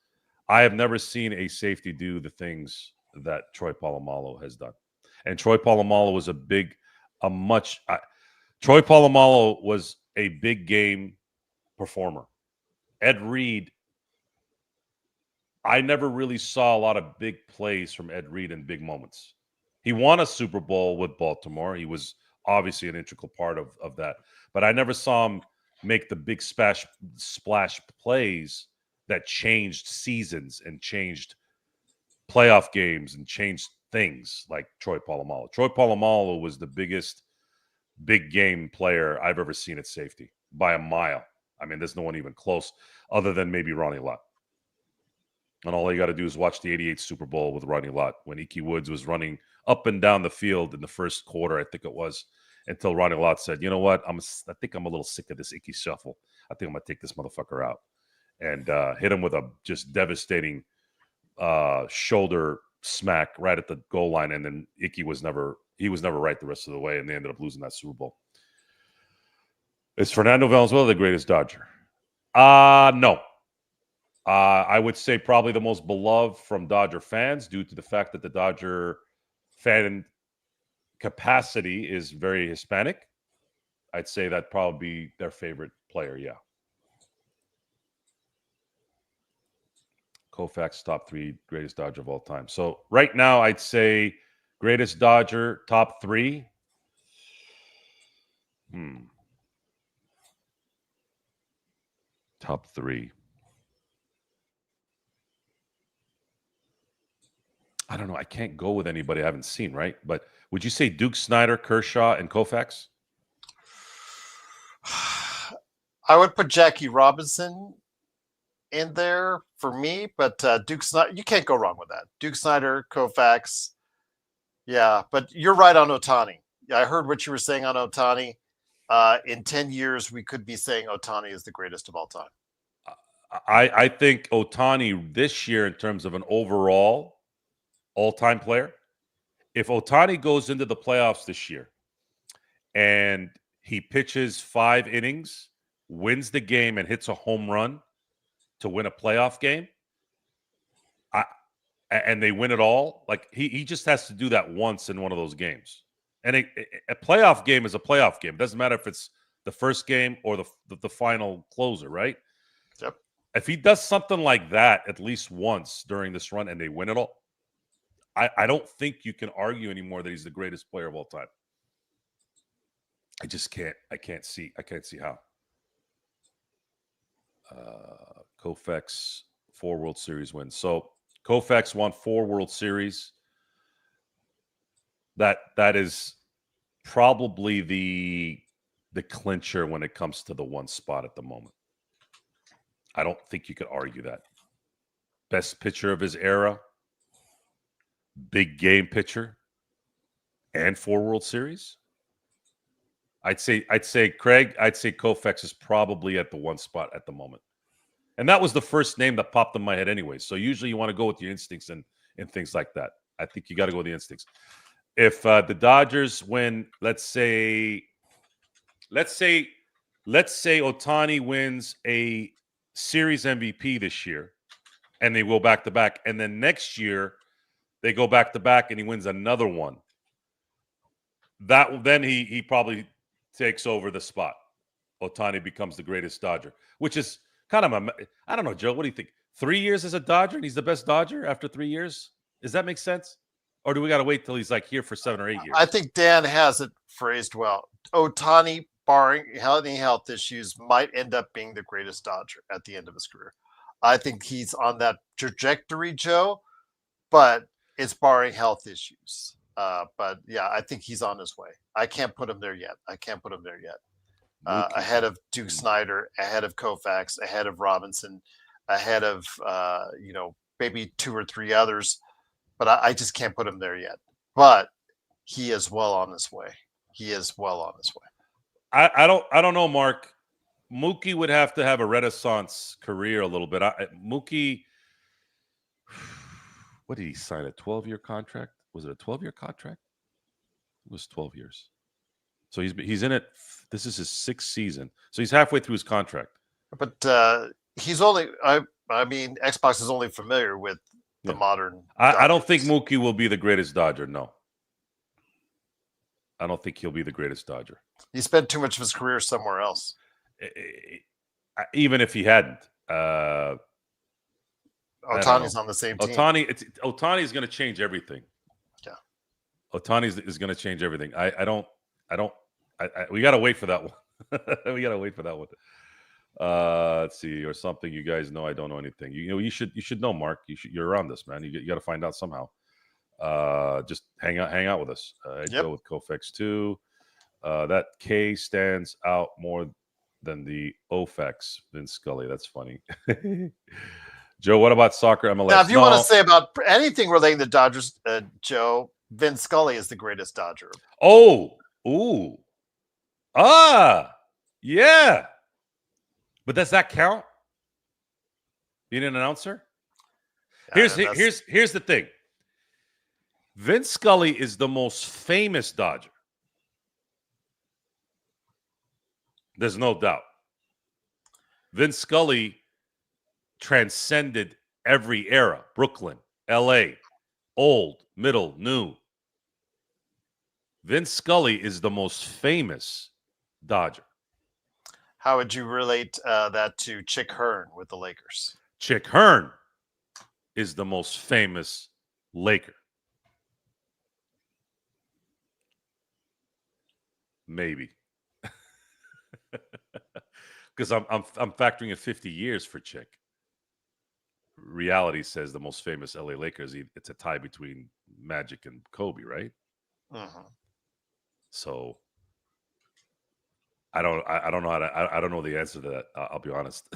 I have never seen a safety do the things that Troy Polamalu has done. And Troy Polamalu was Troy Polamalu was a big game performer. Ed Reed, I never really saw a lot of big plays from Ed Reed in big moments. He won a Super Bowl with Baltimore. He was obviously an integral part of that. But I never saw him make the big splash plays that changed seasons and changed playoff games and changed things like Troy Polamalu. Troy Polamalu was the biggest big game player I've ever seen at safety by a mile. I mean, there's no one even close other than maybe Ronnie Lott. And all you got to do is watch the 88 Super Bowl with Ronnie Lott when Ickey Woods was running up and down the field in the first quarter, I think it was, until Ronnie Lott said, you know what, I think I'm a little sick of this Ickey shuffle. I think I'm going to take this motherfucker out. And hit him with a just devastating shoulder smack right at the goal line. And then Ickey was never right the rest of the way, and they ended up losing that Super Bowl. Is Fernando Valenzuela the greatest Dodger? No. I would say probably the most beloved from Dodger fans due to the fact that the Dodger fan capacity is very Hispanic. I'd say that'd probably be their favorite player, yeah. Koufax, top 3 greatest Dodger of all time. So right now, I'd say greatest Dodger, top 3. Top 3. I don't know. I can't go with anybody I haven't seen, right? But would you say Duke Snyder, Kershaw, and Koufax? I would put Jackie Robinson in there for me, but Duke Snyder, you can't go wrong with that. Duke Snyder, Koufax. Yeah, but you're right on Ohtani. I heard what you were saying on Ohtani. In 10 years, we could be saying Ohtani is the greatest of all time. I think Ohtani this year, in terms of an overall all-time player, if Ohtani goes into the playoffs this year and he pitches 5 innings, wins the game, and hits a home run to win a playoff game, and they win it all, like he just has to do that once in one of those games. And a playoff game is a playoff game. It doesn't matter if it's the first game or the final closer, right? Yep. If he does something like that at least once during this run and they win it all, I don't think you can argue anymore that he's the greatest player of all time. I just can't. I can't see how. Koufax 4 World Series wins. So Koufax won 4 World Series. That is probably the clincher when it comes to the one spot at the moment. I don't think you could argue that. Best pitcher of his era. Big game pitcher. and 4 World Series. I'd say Craig. I'd say Koufax is probably at the one spot at the moment, and that was the first name that popped in my head anyway. So usually you want to go with your instincts and things like that. I think you got to go with the instincts. If the Dodgers win, let's say Ohtani wins a Series MVP this year, and they go back to back, and then next year they go back to back, and he wins another one. Then he probably takes over the spot. Ohtani becomes the greatest Dodger, which is kind of I don't know, Joe. What do you think? 3 years as a Dodger, and he's the best Dodger after 3 years. Does that make sense? Or do we got to wait till he's like here for 7 or 8 years? I think Dan has it phrased well. Ohtani, barring any health issues, might end up being the greatest Dodger at the end of his career. I think he's on that trajectory, Joe, but it's barring health issues. But yeah, I think he's on his way. I can't put him there yet. Ahead of Duke Snyder, ahead of Koufax, ahead of Robinson, ahead of maybe 2 or 3 others. But I just can't put him there yet. But he is well on his way. I don't know, Mark. Mookie would have to have a renaissance career a little bit. Mookie, what did he sign? A 12-year contract? Was it a 12-year contract? It was 12 years. So he's in it. This is his 6th season. So he's halfway through his contract. But he's only. I mean, Xbox is only familiar with the modern. I don't think Mookie will be the greatest Dodger. No, I don't think he'll be the greatest Dodger. He spent too much of his career somewhere else. Even if he hadn't. Ohtani's on the same team. Ohtani is going to change everything. Yeah. Ohtani is going to change everything. We got to wait for that one. Let's see, or something you guys know. I don't know anything. You should know, Mark. You're around this, man. You got to find out somehow. Just hang out with us. Go with Koufax too. That K stands out more than the Ofax, Vince Scully. That's funny. Joe, what about soccer MLS? Now, if you want to say about anything relating to Dodgers, Joe, Vince Scully is the greatest Dodger. Yeah. But does that count? Being an announcer? Here's the thing. Vince Scully is the most famous Dodger. There's no doubt. Vince Scully transcended every era. Brooklyn, LA, old, middle, new. Vince Scully is the most famous Dodger. How would you relate that to Chick Hearn with the Lakers? Chick Hearn is the most famous Laker. Maybe. Because I'm factoring in 50 years for Chick. Reality says the most famous LA Lakers, it's a tie between Magic and Kobe, right? Uh-huh. So I don't know I don't know the answer to that. I'll be honest.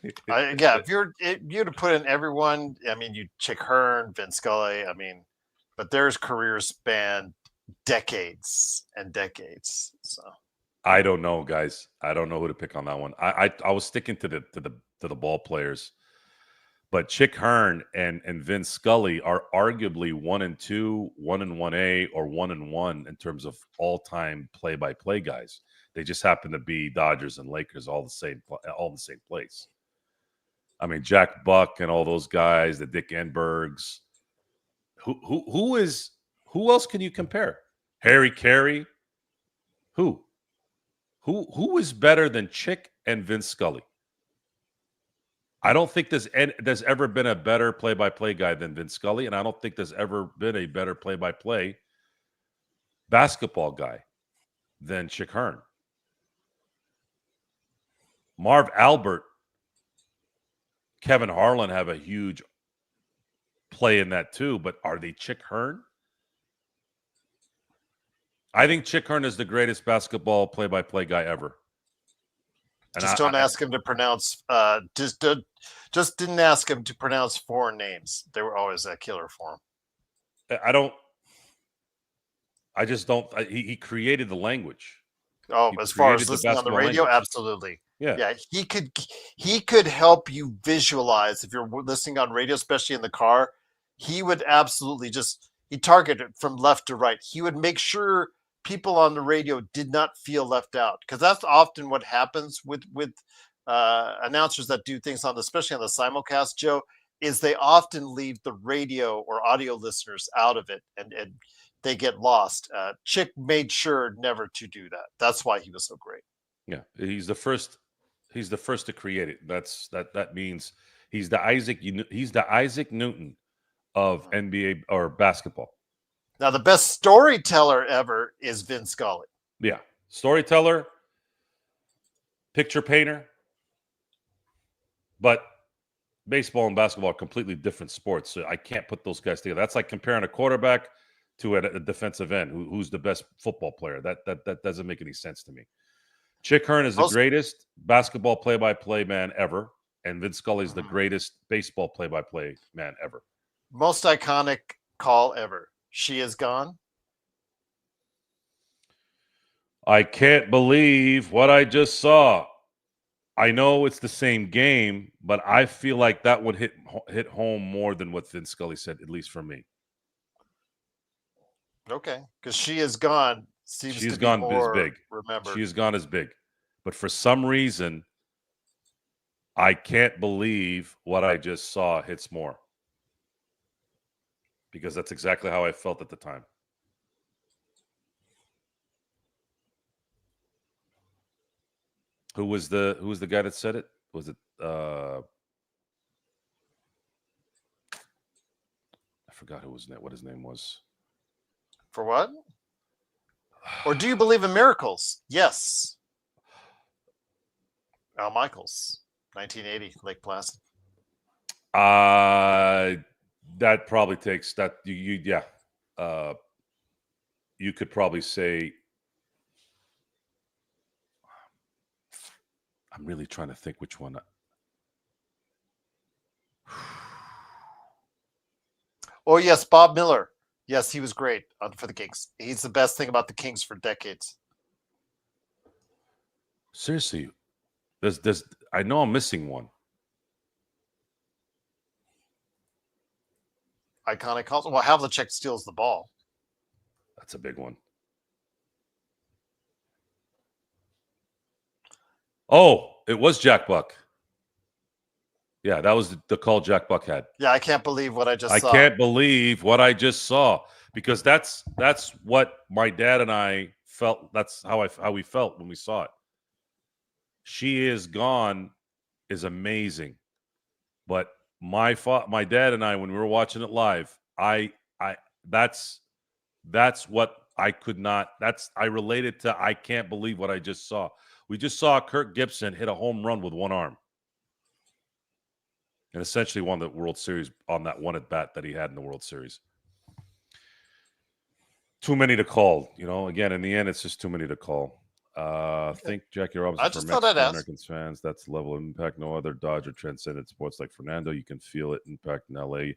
If you're to put in everyone, I mean, you Chick Hearn, Vince Scully, I mean, but their careers span decades and decades. So I don't know, guys. I don't know who to pick on that one. I was sticking to the ball players, but Chick Hearn and Vince Scully are arguably 1 and 2, 1 and 1A, or 1 and 1 in terms of all-time play-by-play guys. They just happen to be Dodgers and Lakers, all in the same place. I mean, Jack Buck and all those guys, the Dick Enbergs. Who else can you compare? Harry Carey. Who is better than Chick and Vince Scully? I don't think there's ever been a better play-by-play guy than Vince Scully, and I don't think there's ever been a better play-by-play basketball guy than Chick Hearn. Marv Albert, Kevin Harlan have a huge play in that too, but are they Chick Hearn? I think Chick Hearn is the greatest basketball play-by-play guy ever. And don't ask him to pronounce. Just didn't ask him to pronounce foreign names. They were always a killer for him. I just don't. He created the language. Oh, He as far as created the listening on the basketball radio, language. absolutely. Yeah. Yeah, he could help you visualize if you're listening on radio, especially in the car. He would absolutely just he targeted from left to right. He would make sure people on the radio did not feel left out because that's often what happens with announcers that do things on, especially on the simulcast. Joe, is they often leave the radio or audio listeners out of it, and they get lost. Chick made sure never to do that. That's why he was so great. Yeah. He's the first. He's the first to create it. That means he's the Isaac. He's the Isaac Newton of Mhm. NBA or basketball. Now, the best storyteller ever is Vin Scully. Yeah. Storyteller, picture painter, but baseball and basketball are completely different sports. So I can't put those guys together. That's like comparing a quarterback to a defensive end who's the best football player. That doesn't make any sense to me. Chick Hearn is the Most, greatest basketball play-by-play man ever, and Vince Scully is the mhm. greatest baseball play-by-play man ever. Most iconic call ever. She is gone. I can't believe what I just saw. I know it's the same game, but I feel like that would hit home more than what Vince Scully said, at least for me. Okay, because she is gone seems to She's be gone as more big. remembered. She has gone as big. But for some reason, I can't believe what I just saw hits more. Because that's exactly how I felt at the time. Who was the guy that said it? Was it I forgot what his name was. For what? Or do you believe in miracles? Yes. Al Michaels, 1980, Lake Placid. That probably takes that you yeah. You could probably say I'm really trying to think which one. Oh yes, Bob Miller. Yes, he was great for the Kings. He's the best thing about the Kings for decades. Seriously, there's I know I'm missing one. Iconic calls. Well, Havlicek steals the ball. That's a big one. Oh, it was Jack Buck. Yeah, that was the call Jack Buck had. Yeah, I can't believe what I just saw. I can't believe what I just saw because that's what my dad and I felt. That's how we felt when we saw it. She is gone is amazing, but my dad and I, when we were watching it live, I that's what I could not. I related to. I can't believe what I just saw. We just saw Kirk Gibson hit a home run with one arm. And essentially won the World Series on that one at bat that he had in the World Series. Too many to call, Again, in the end, it's just too many to call. I think Jackie Robinson for Mexican Americans fans. That's the level of impact. No other Dodger transcended sports like Fernando. You can feel it impact in LA.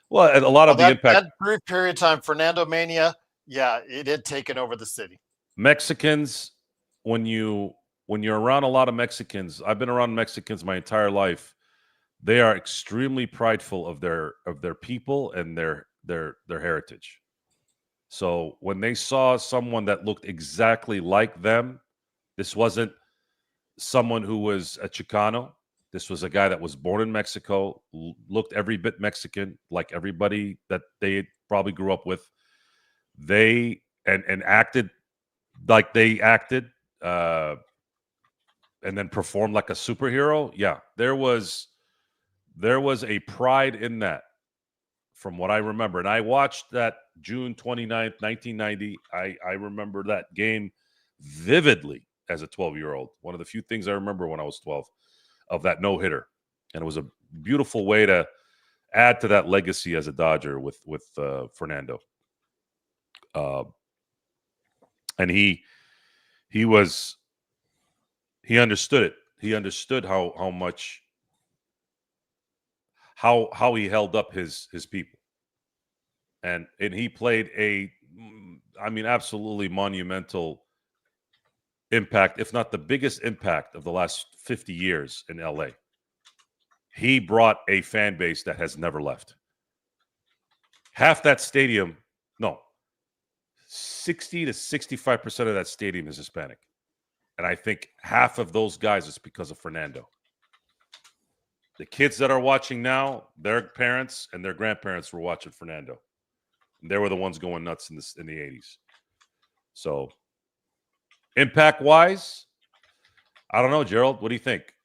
Well, a lot of the impact. That brief period of time, Fernando Mania, yeah, it had taken over the city. Mexicans, when you're around a lot of Mexicans, I've been around Mexicans my entire life. They are extremely prideful of their people and their heritage. So when they saw someone that looked exactly like them, this wasn't someone who was a Chicano. This was a guy that was born in Mexico, looked every bit Mexican, like everybody that they probably grew up with. They and acted like they acted, and then performed like a superhero. Yeah, there was a pride in that from what I remember. And I watched that June 29th, 1990. I remember that game vividly as a 12-year-old. One of the few things I remember when I was 12 of that no-hitter. And it was a beautiful way to add to that legacy as a Dodger with Fernando. And he understood it. He understood how much how he held up his people, and he played a I mean, absolutely monumental impact, if not the biggest impact of the last 50 years in LA. He brought a fan base that has never left. Half that stadium, no, 60 to 65% of that stadium is Hispanic. And I think half of those guys is because of Fernando. The kids that are watching now, their parents and their grandparents were watching Fernando. And they were the ones going nuts in the 80s. So, impact wise, I don't know, Gerald. What do you think?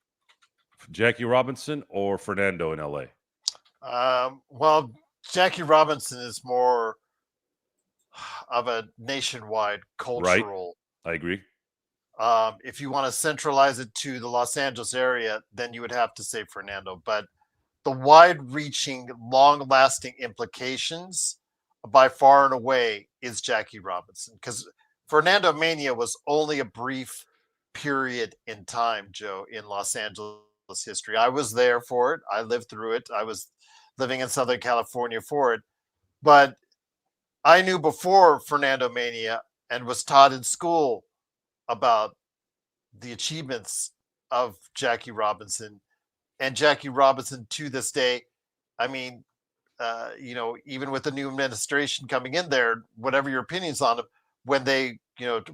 Jackie Robinson or Fernando in LA? Well, Jackie Robinson is more of a nationwide Right? cultural. I agree. If you want to centralize it to the Los Angeles area, then you would have to say Fernando. But the wide-reaching, long-lasting implications, by far and away, is Jackie Robinson, because Fernando Mania was only a brief period in time, Joe, in Los Angeles history. I was there for it. I lived through it. I was living in Southern California for it. But I knew before Fernando Mania and was taught in school about the achievements of Jackie Robinson, and Jackie Robinson to this day. I mean, even with the new administration coming in there, whatever your opinions on him, when they,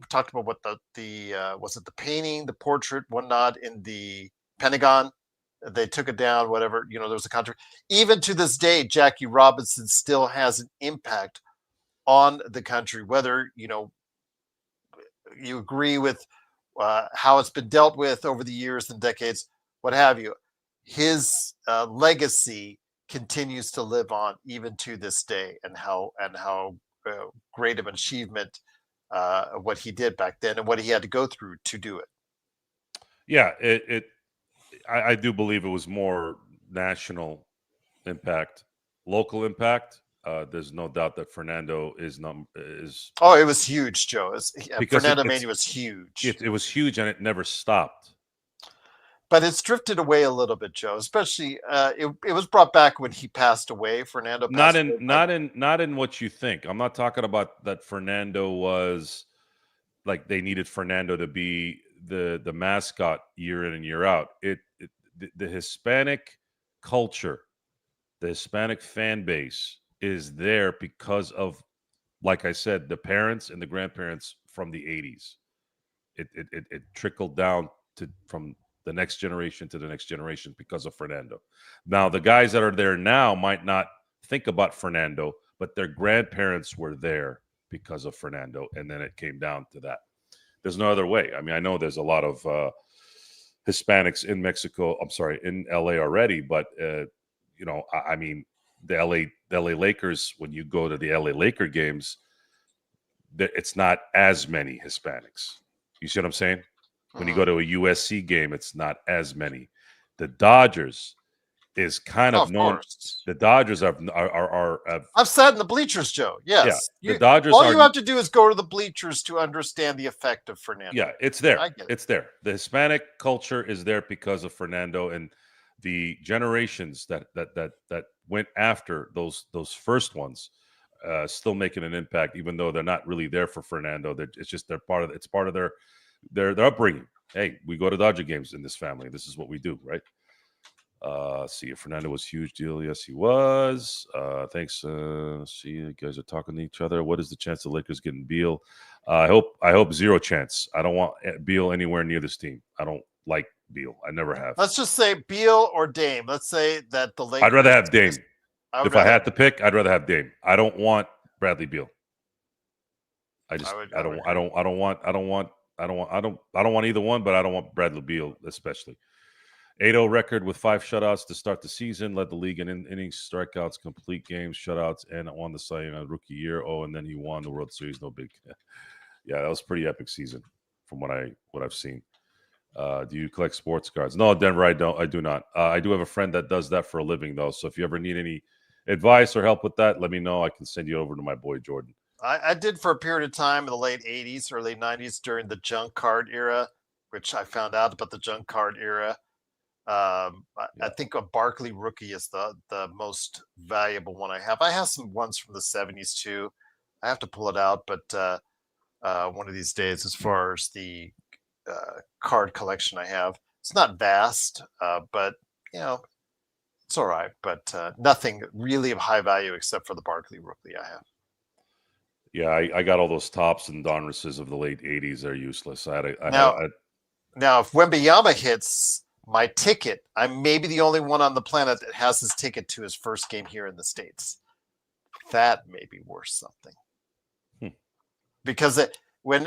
talked about what the was it the painting, the portrait, whatnot in the Pentagon, they took it down. Whatever, there was a country. Even to this day, Jackie Robinson still has an impact on the country, whether you agree with how it's been dealt with over the years and decades, what have you. His legacy continues to live on even to this day, and how great of an achievement what he did back then and what he had to go through to do it. Yeah, I do believe it was more national impact, local impact. There's no doubt that Fernando is Oh, it was huge, Joe. because Fernando Mania was huge. it was huge and it never stopped. But it's drifted away a little bit, Joe. Especially, it was brought back when he passed away. Fernando passed away. Not in what you think. I'm not talking about that Fernando was like they needed Fernando to be the mascot year in and year out. The Hispanic culture, the Hispanic fan base is there because of, like I said, the parents and the grandparents from the 80s. It trickled down to from the next generation to the next generation because of Fernando. Now, the guys that are there now might not think about Fernando, but their grandparents were there because of Fernando, and then it came down to that. There's no other way. I mean, I know there's a lot of Hispanics in Mexico. I'm sorry, in LA already, but I mean, the LA Lakers. When you go to the LA Laker games, it's not as many Hispanics. You see what I'm saying? When you go to a USC game, it's not as many. The Dodgers is kind of known. Course. The Dodgers are I've sat in the bleachers, Joe. Yes. Yeah, the Dodgers. All you have to do is go to the bleachers to understand the effect of Fernando. Yeah, it's there. I get it. It's there. The Hispanic culture is there because of Fernando, and the generations that went after those first ones still making an impact, even though they're not really there for Fernando. It's just it's part of their upbringing. Hey, we go to Dodger games in this family. This is what we do, right? See if Fernando was a huge deal. Yes, he was. Thanks. See, you guys are talking to each other. What is the chance the Lakers getting Beal? I hope zero chance. I don't want Beal anywhere near this team. I don't like Beal. I never have. Let's just say Beal or Dame. Let's say that the Lakers. I'd rather have Dame. If I had to pick, I'd rather have Dame. I don't want Bradley Beal. I don't want either one, but I don't want Bradley Beal especially. 8-0 record with 5 shutouts to start the season. Led the league in innings, strikeouts, complete games, shutouts, and won the Cy Young rookie year. Oh, and then he won the World Series. No big. Yeah, that was a pretty epic season from what I've seen. Do you collect sports cards? No, Denver, I don't. I do not. I do have a friend that does that for a living, though. So if you ever need any advice or help with that, let me know. I can send you over to my boy Jordan. I did for a period of time in the late 80s, early 90s during the junk card era, which I found out about the junk card era. I think a Barkley rookie is the most valuable one I have. I have some ones from the 70s too. I have to pull it out, but one of these days, as far as the card collection I have, it's not vast, but it's all right. But nothing really of high value except for the Barkley rookie I have. Yeah, I got all those tops and Donruses of the late '80s. They're useless. Now, if Wembanyama hits my ticket, I'm maybe the only one on the planet that has his ticket to his first game here in the States. That may be worth something. Because when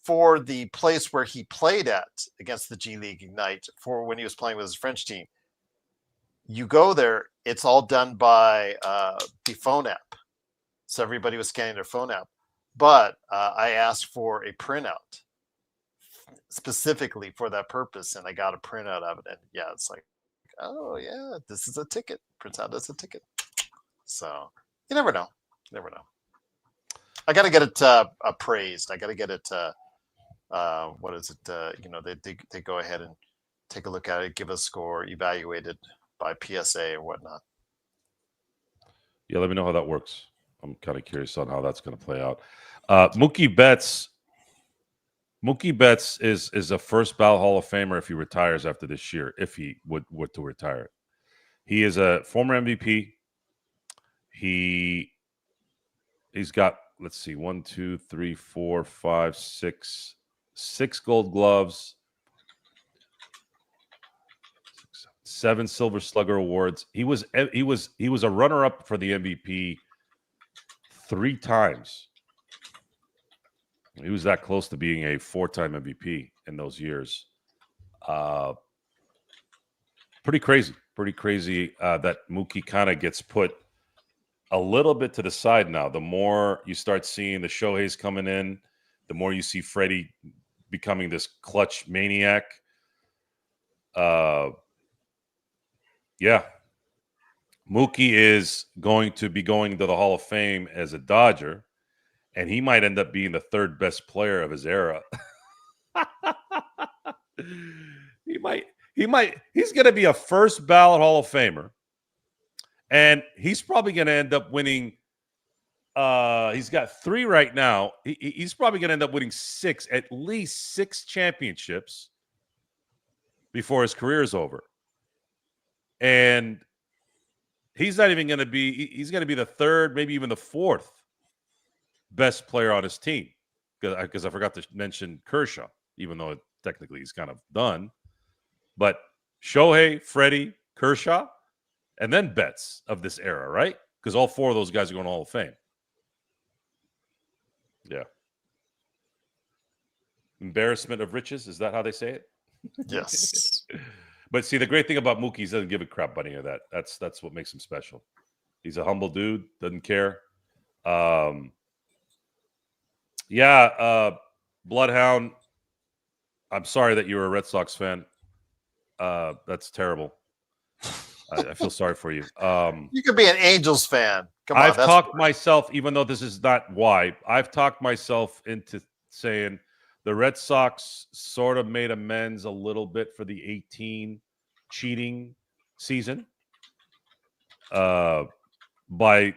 for the place where he played at against the G League Ignite, for when he was playing with his French team, you go there, it's all done by the phone app. So everybody was scanning their phone app. But I asked for a printout specifically for that purpose, and I got a printout of it. And yeah, it's like, oh yeah, this is a ticket. Prints out as a ticket. So you never know. Never know. I got to get it appraised. I got to get it. What is it? They go ahead and take a look at it, give a score, evaluate it by PSA or whatnot. Yeah, let me know how that works. I'm kind of curious on how that's going to play out. Mookie Betts is a first ballot Hall of Famer if he retires after this year, if he would to retire. He is a former MVP. He's got, let's see, 1, 2, 3, 4, 5, 6 Gold Gloves, 7 Silver Slugger awards. He was a runner-up for the MVP 3 times. He was that close to being a 4-time MVP in those years. Pretty crazy that Mookie kind of gets put a little bit to the side now. The more you start seeing the Shoheis coming in, the more you see Freddie becoming this clutch maniac. Yeah. Mookie is going to be going to the Hall of Fame as a Dodger, and he might end up being the 3rd best player of his era. He's going to be a first ballot Hall of Famer, and he's probably going to end up winning. He's got 3 right now. He's probably going to end up winning at least 6 championships before his career is over. And he's not even going to be, he's going to be the 3rd, maybe even the 4th best player on his team. Because I forgot to mention Kershaw, even though technically he's kind of done. But Shohei, Freddie, Kershaw, and then Betts of this era, right? Because all 4 of those guys are going to Hall of Fame. Yeah. Embarrassment of riches. Is that how they say it? Yes. But see, the great thing about Mookie is he doesn't give a crap about any of that. That's what makes him special. He's a humble dude, doesn't care. Bloodhound, I'm sorry that you're a Red Sox fan. That's terrible. I feel sorry for you. You could be an Angels fan. Come on, I've talked myself, even though this is not why, I've talked myself into saying the Red Sox sort of made amends a little bit for the 18 cheating season by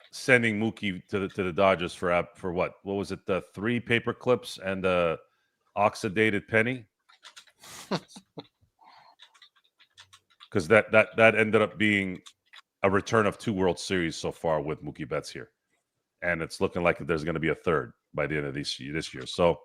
sending Mookie to the Dodgers for what? What was it? The 3 paper clips and the oxidated penny? Because that ended up being a return of 2 World Series so far with Mookie Betts here. And it's looking like there's going to be a 3rd by the end of this year. So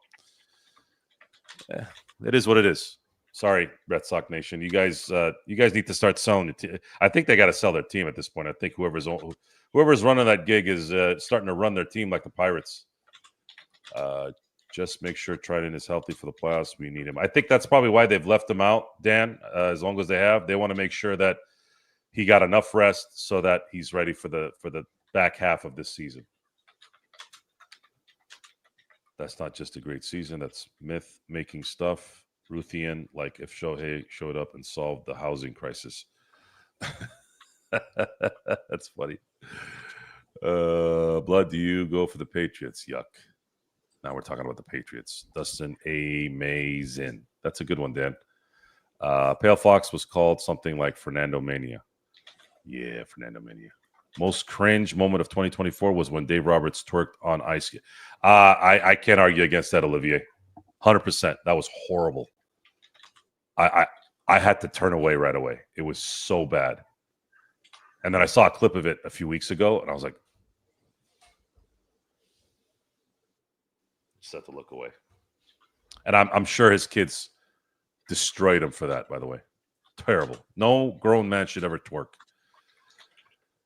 it is what it is. Sorry, Red Sox Nation. You guys need to start selling it. I think they got to sell their team at this point. I think whoever's running that gig is starting to run their team like the Pirates. Just make sure Triton is healthy for the playoffs. We need him. I think that's probably why they've left him out, Dan. As long as they have, they want to make sure that he got enough rest so that he's ready for the back half of this season. That's not just a great season. That's myth-making stuff. Ruthian, like if Shohei showed up and solved the housing crisis. That's funny. Blood, do you go for the Patriots? Yuck. Now we're talking about the Patriots. Dustin Amazing. That's a good one, Dan. Pale Fox was called something like Fernando Mania. Yeah, Fernando Mania. Most cringe moment of 2024 was when Dave Roberts twerked on ice. I can't argue against that, Olivier. 100%. That was horrible. I had to turn away right away. It was so bad. And then I saw a clip of it a few weeks ago, and I was like, just had to look away. And I'm sure his kids destroyed him for that, by the way. Terrible. No grown man should ever twerk.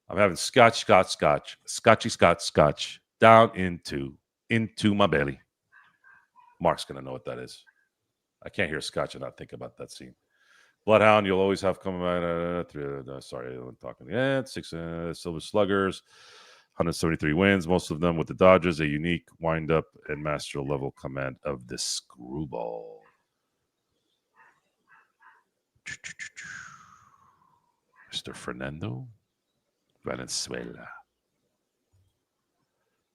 I'm having scotch down into my belly. Mark's going to know what that is. I can't hear scotch and not think about that scene. Bloodhound, you'll always have coming sorry, I'm talking. Yeah, 6 Silver Sluggers, 173 wins, most of them with the Dodgers, a unique wind-up and master level command of the screwball. Mr. Fernando Valenzuela.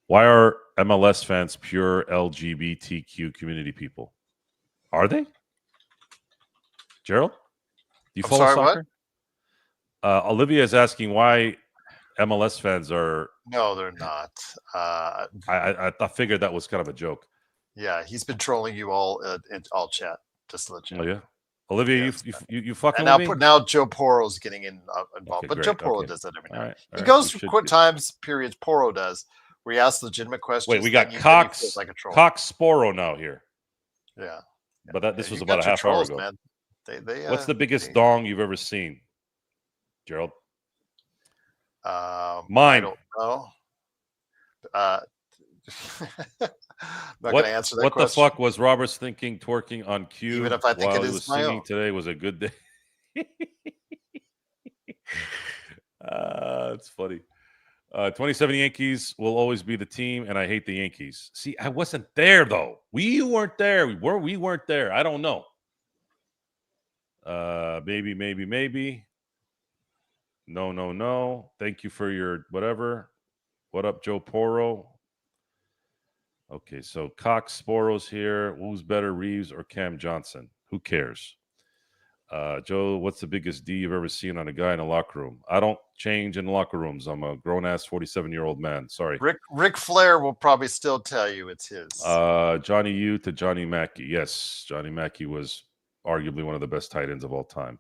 Why are MLS fans pure LGBTQ community people? Are they? Gerald? Do you follow soccer? Olivia is asking why MLS fans are. No, they're not. I figured that was kind of a joke. Yeah, he's been trolling you all in all chat. Just to let you know. Oh yeah, Olivia, yes. you fucking and with me? Now Joe Poro's getting involved, okay, but great. Joe Poro does that every now. He right. goes through times periods. Poro does where he asks legitimate questions. Wait, we got Cox Sporo now here. Yeah, but this was about a half hour ago. Man. What's the biggest dong you've ever seen, Gerald? Mine. I don't know. Not going to answer that question. What the fuck was Roberts thinking twerking on cue? Even if I think it is singing today was a good day. It's funny. 27 Yankees will always be the team, and I hate the Yankees. See, I wasn't there though. We weren't there. We weren't there. I don't know. Maybe. No. Thank you for your whatever. What up, Joe Poro? Okay, so Cox Sporo's here. Who's better, Reeves or Cam Johnson? Who cares? Joe, what's the biggest D you've ever seen on a guy in a locker room? I don't change in locker rooms. I'm a grown-ass 47-year-old man. Sorry. Ric Flair will probably still tell you it's his. Johnny U to Johnny Mackey. Yes, Johnny Mackey was arguably one of the best tight ends of all time.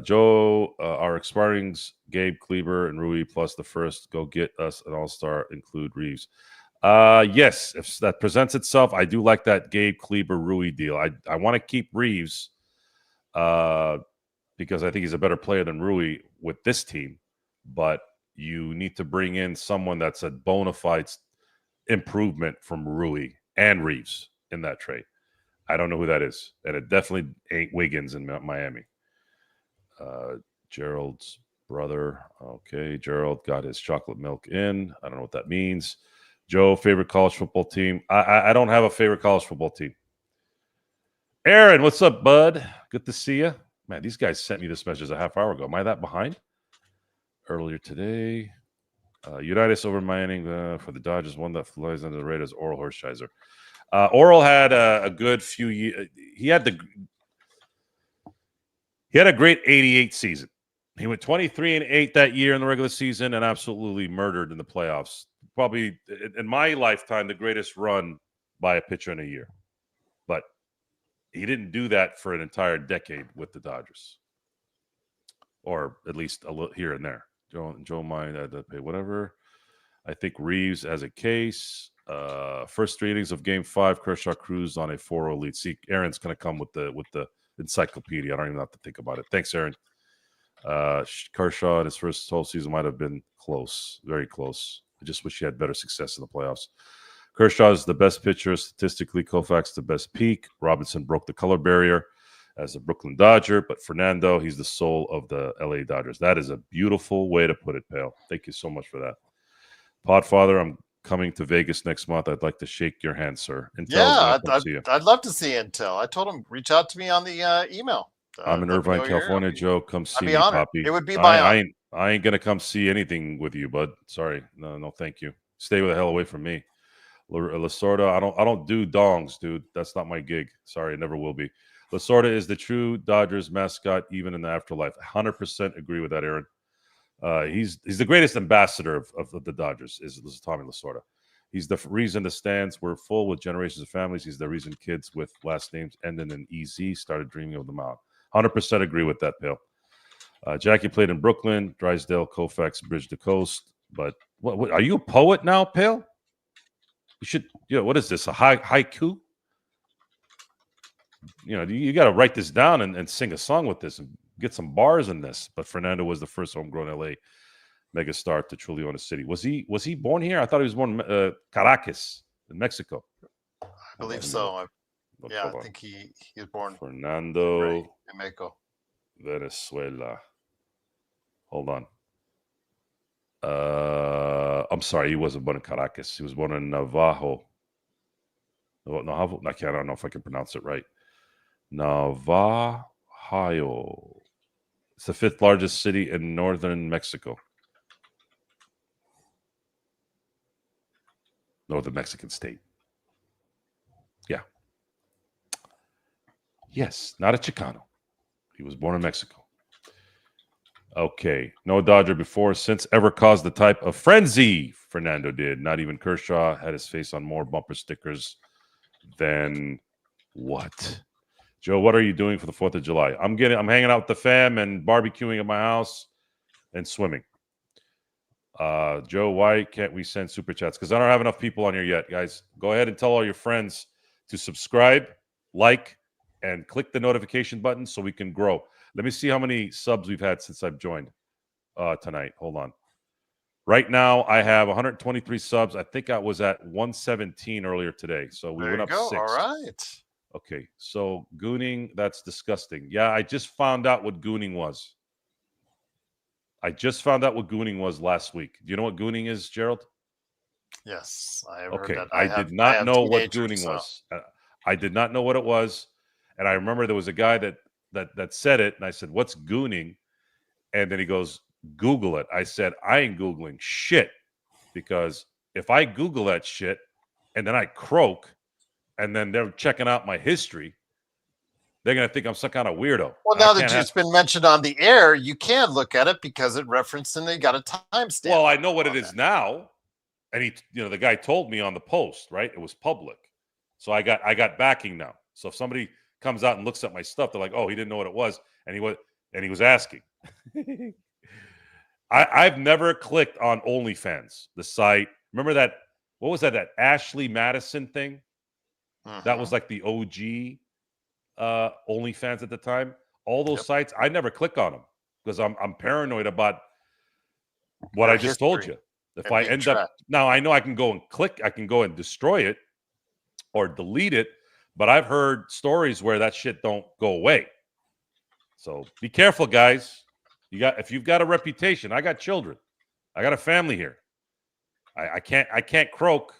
Joe, our expirings, Gabe, Kleber, and Rui, plus the first. Go get us an all-star, include Reeves. Yes, if that presents itself, I do like that Gabe, Kleber, Rui deal. I want to keep Reeves because I think he's a better player than Rui with this team. But you need to bring in someone that's a bona fide improvement from Rui and Reeves in that trade. I don't know who that is. And it definitely ain't Wiggins in Miami. Gerald's brother. Okay, Gerald got his chocolate milk in. I don't know what that means. Joe, favorite college football team? I don't have a favorite college football team. Aaron, what's up, bud? Good to see you. Man, these guys sent me this message a half hour ago. Am I that behind? Earlier today. Unitas over Miami for the Dodgers. One that flies under the radar is Oral Hershiser. Oral had a good few years. He had a great 88 season. He went 23-8 that year in the regular season and absolutely murdered in the playoffs. Probably, in my lifetime, the greatest run by a pitcher in a year. But he didn't do that for an entire decade with the Dodgers. Or at least a little here and there. Joe might had to pay whatever. I think Reeves has a case. First 3 innings of Game 5, Kershaw cruised on a 4-0 lead. See, Aaron's going to come with the encyclopedia. I don't even have to think about it. Thanks, Aaron. Kershaw in his first whole season might have been close, very close. I just wish he had better success in the playoffs. Kershaw is the best pitcher statistically. Koufax the best peak. Robinson broke the color barrier as a Brooklyn Dodger, but Fernando, he's the soul of the LA Dodgers. That is a beautiful way to put it, pal. Thank you so much for that. Podfather, I'm coming to Vegas next month. I'd like to shake your hand, sir. I'd love to see Intel. I told him reach out to me on the email. I'm in Irvine, California. Joe, come see me, honored. Poppy. It would be my honor. I ain't gonna come see anything with you, bud. Sorry, no, thank you. Stay the hell away from me. Lasorda, I don't do dongs, dude. That's not my gig. Sorry, it never will be. Lasorda is the true Dodgers mascot, even in the afterlife. 100% agree with that, Aaron. He's the greatest ambassador of the Dodgers. Is Tommy Lasorda. He's the reason the stands were full with generations of families. He's the reason kids with last names ending in EZ started dreaming of the mound. 100% agree with that, Bill. Jackie played in Brooklyn, Drysdale, Colfax, Bridge to Coast. But what are you a poet now, Pale? You should, what is this? A haiku? You got to write this down and sing a song with this and get some bars in this. But Fernando was the first homegrown LA megastar to truly own a city. Was he born here? I thought he was born in Caracas, in Mexico. I believe so. I think he was born Fernando in Mexico. Venezuela. Hold on. I'm sorry, he wasn't born in Caracas. He was born in Navajo. I don't know if I can pronounce it right. Navajo. It's the 5th largest city in northern Mexico. Northern Mexican state. Yeah. Yes, not a Chicano. He was born in Mexico. Okay. No Dodger before since ever caused the type of frenzy Fernando did. Not even Kershaw had his face on more bumper stickers than what? Joe, what are you doing for the 4th of July? I'm hanging out with the fam and barbecuing at my house and swimming. Joe, why can't we send super chats? Because I don't have enough people on here yet, guys. Go ahead and tell all your friends to subscribe, like, and click the notification button so we can grow. Let me see how many subs we've had since I've joined tonight. Hold on. Right now, I have 123 subs. I think I was at 117 earlier today. So we went up 6. All right. Okay. So gooning, that's disgusting. Yeah, I just found out what gooning was. Last week. Do you know what gooning is, Gerald? Yes, I have heard that. I did not know what gooning was. I did not know what it was. And I remember there was a guy that said it, and I said, "What's gooning?" And then he goes, "Google it." I said, "I ain't Googling shit, because if I Google that shit and then I croak and then they're checking out my history, they're going to think I'm some kind of weirdo." Well, now that it's been mentioned on the air, you can look at it because it referenced and they got a timestamp. Well, I know what it is now. And the guy told me on the post, right? It was public. So I got backing now. So if somebody comes out and looks at my stuff, they're like, "Oh, he didn't know what it was." And he was asking. I've never clicked on OnlyFans, the site. Remember that? What was that Ashley Madison thing? That was like the OG OnlyFans at the time. All those sites, I never click on them because I'm paranoid about what I just told you. If I end up now, I know I can go and destroy it or delete it, but I've heard stories where that shit don't go away. So be careful, guys. If you've got a reputation, I got children, I got a family here. I can't croak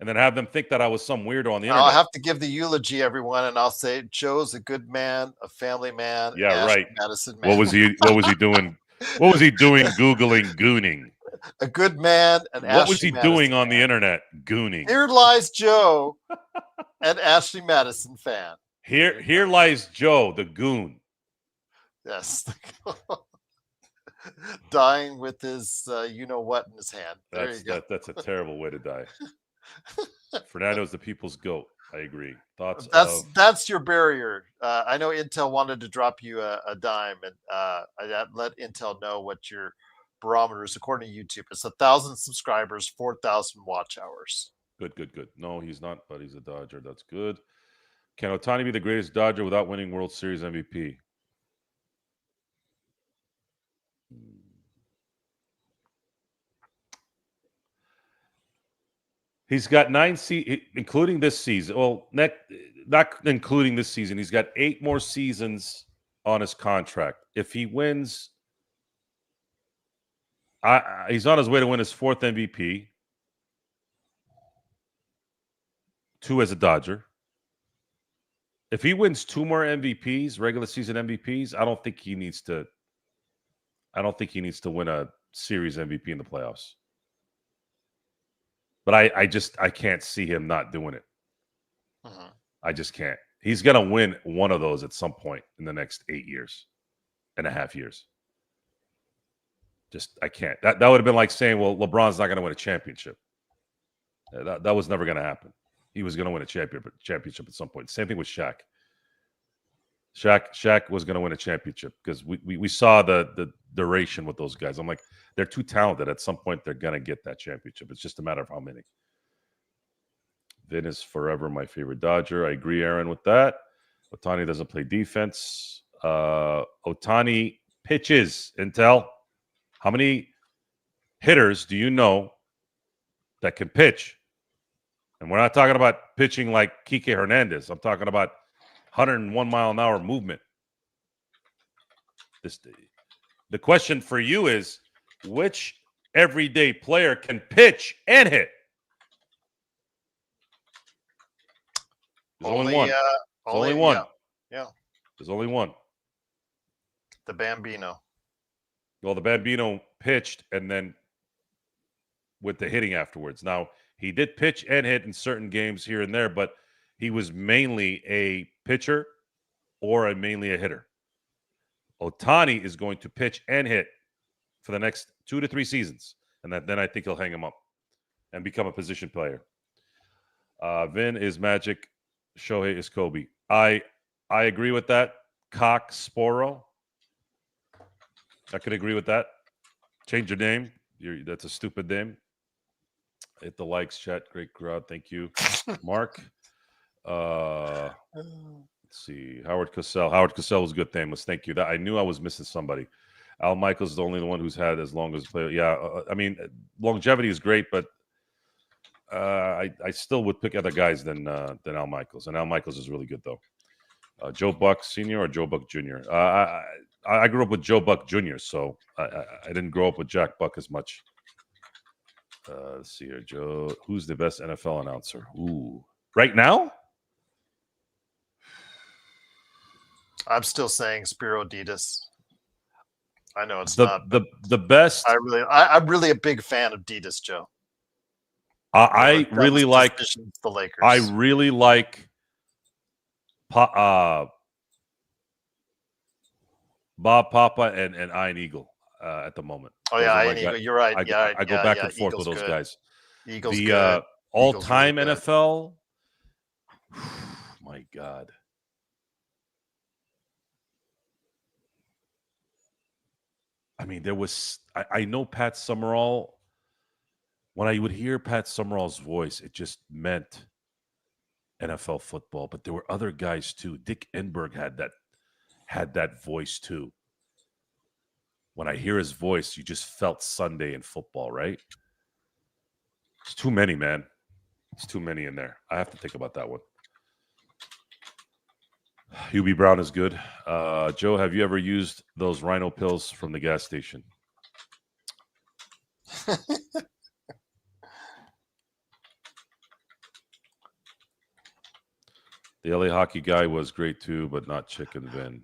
and then have them think that I was some weirdo on the internet. I'll have to give the eulogy, everyone, and I'll say Joe's a good man, a family man. Yeah, right. Madison man. What was he doing? What was he doing? Googling gooning. A good man. And what was he doing on the internet? Gooning. Here lies Joe, an Ashley Madison fan. Here lies Joe, the goon. Yes. Dying with his what in his hand. There you go. That's a terrible way to die. Fernando's the people's goat. I agree. Thoughts? That's your barrier. I know Intel wanted to drop you a dime, and I let Intel know what your barometer is according to YouTube. It's 1,000 subscribers, 4,000 watch hours. Good. No, he's not, but he's a Dodger. That's good. Can Ohtani be the greatest Dodger without winning World Series MVP? He's got 9 including this season. Well, not including this season. He's got 8 more seasons on his contract. If he wins, he's on his way to win his 4th MVP. 2 as a Dodger. If he wins 2 more MVPs, regular season MVPs, I don't think he needs to win a series MVP in the playoffs. But I can't see him not doing it. I just can't. He's going to win one of those at some point in the next 8.5 years. Just I can't. That would have been like saying, well, LeBron's not going to win a championship. That was never going to happen. He was going to win a championship at some point. Same thing with Shaq. Shaq was going to win a championship because we saw the duration with those guys. I'm like, they're too talented. At some point, they're going to get that championship. It's just a matter of how many. Vin is forever my favorite Dodger. I agree, Aaron, with that. Ohtani doesn't play defense. Ohtani pitches. Intel, how many hitters do you know that can pitch? And we're not talking about pitching like Kike Hernandez. I'm talking about 101 mile an hour movement. The question for you is, which everyday player can pitch and hit? There's only one. There's only one. Yeah. There's only one. The Bambino. Well, the Bambino pitched and then with the hitting afterwards. Now, he did pitch and hit in certain games here and there, but he was mainly a pitcher or mainly a hitter. Ohtani is going to pitch and hit for the next 2 to 3 seasons, and then I think he'll hang him up and become a position player. Vin is Magic. Shohei is Kobe. I agree with that. Cock Sporo. I could agree with that. Change your name. That's a stupid name. Hit the likes, chat. Great crowd. Thank you, Mark. Let's see. Howard Cosell. Howard Cosell was good. Thameless. Thank you. I knew I was missing somebody. Al Michaels is the only one who's had as long as player. Yeah, I mean, longevity is great, but I still would pick other guys than Al Michaels. And Al Michaels is really good though. Joe Buck Sr. or Joe Buck Jr. I grew up with Joe Buck Jr., so I didn't grow up with Jack Buck as much. Let's see here, Joe. Who's the best NFL announcer? Ooh, right now? I'm still saying Spiro Ditas. I know it's not the best. I'm really a big fan of Ditas, Joe. I really like the Lakers. I really like Bob Papa and Ian Eagle at the moment. Oh yeah, Ian Eagle. You're right. I go back and forth with those guys. Eagles the all-time NFL. My God. I mean, there was. I know Pat Summerall. When I would hear Pat Summerall's voice, it just meant NFL football. But there were other guys too. Dick Enberg had that voice too. When I hear his voice, you just felt Sunday in football, right? It's too many, man. It's too many in there. I have to think about that one. UB Brown is good. Joe, have you ever used those rhino pills from the gas station? The LA hockey guy was great too, but not Chicken Vin.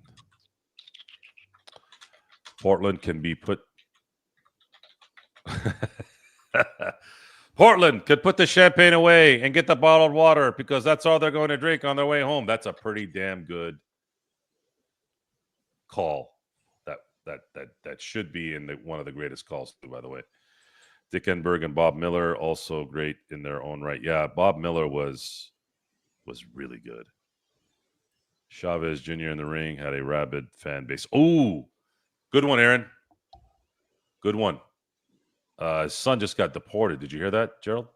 Portland can be put. Portland could put the champagne away and get the bottled water because that's all they're going to drink on their way home. That's a pretty damn good call. That should be in one of the greatest calls, by the way. Dick Enberg and Bob Miller also great in their own right. Yeah, Bob Miller was really good. Chavez Jr. in the ring had a rabid fan base. Oh, good one, Aaron. Good one. His son just got deported. Did you hear that, Gerald?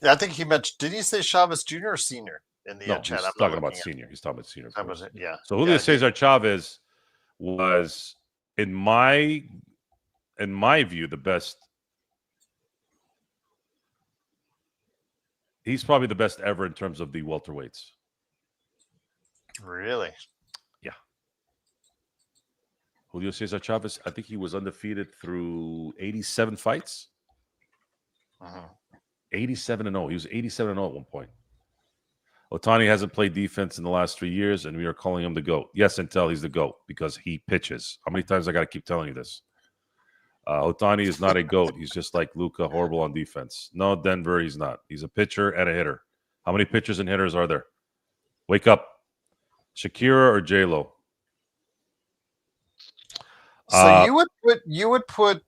Yeah, I think he mentioned. Did he say Chavez Jr. or Senior in the chat? He's talking about senior. He's talking about senior. Yeah. So Julio Cesar Chavez was, in my view, the best. He's probably the best ever in terms of the welterweights. Really? Yeah. Julio Cesar Chavez, I think he was undefeated through 87 fights. 87-0. He was 87-0 at one point. Ohtani hasn't played defense in the last 3 years, and we are calling him the GOAT. Yes, Intel, he's the GOAT because he pitches. How many times I got to keep telling you this? Ohtani is not a GOAT. He's just like Luka, horrible on defense. No, Denver, he's not. He's a pitcher and a hitter. How many pitchers and hitters are there? Wake up. Shakira or J-Lo? So you would put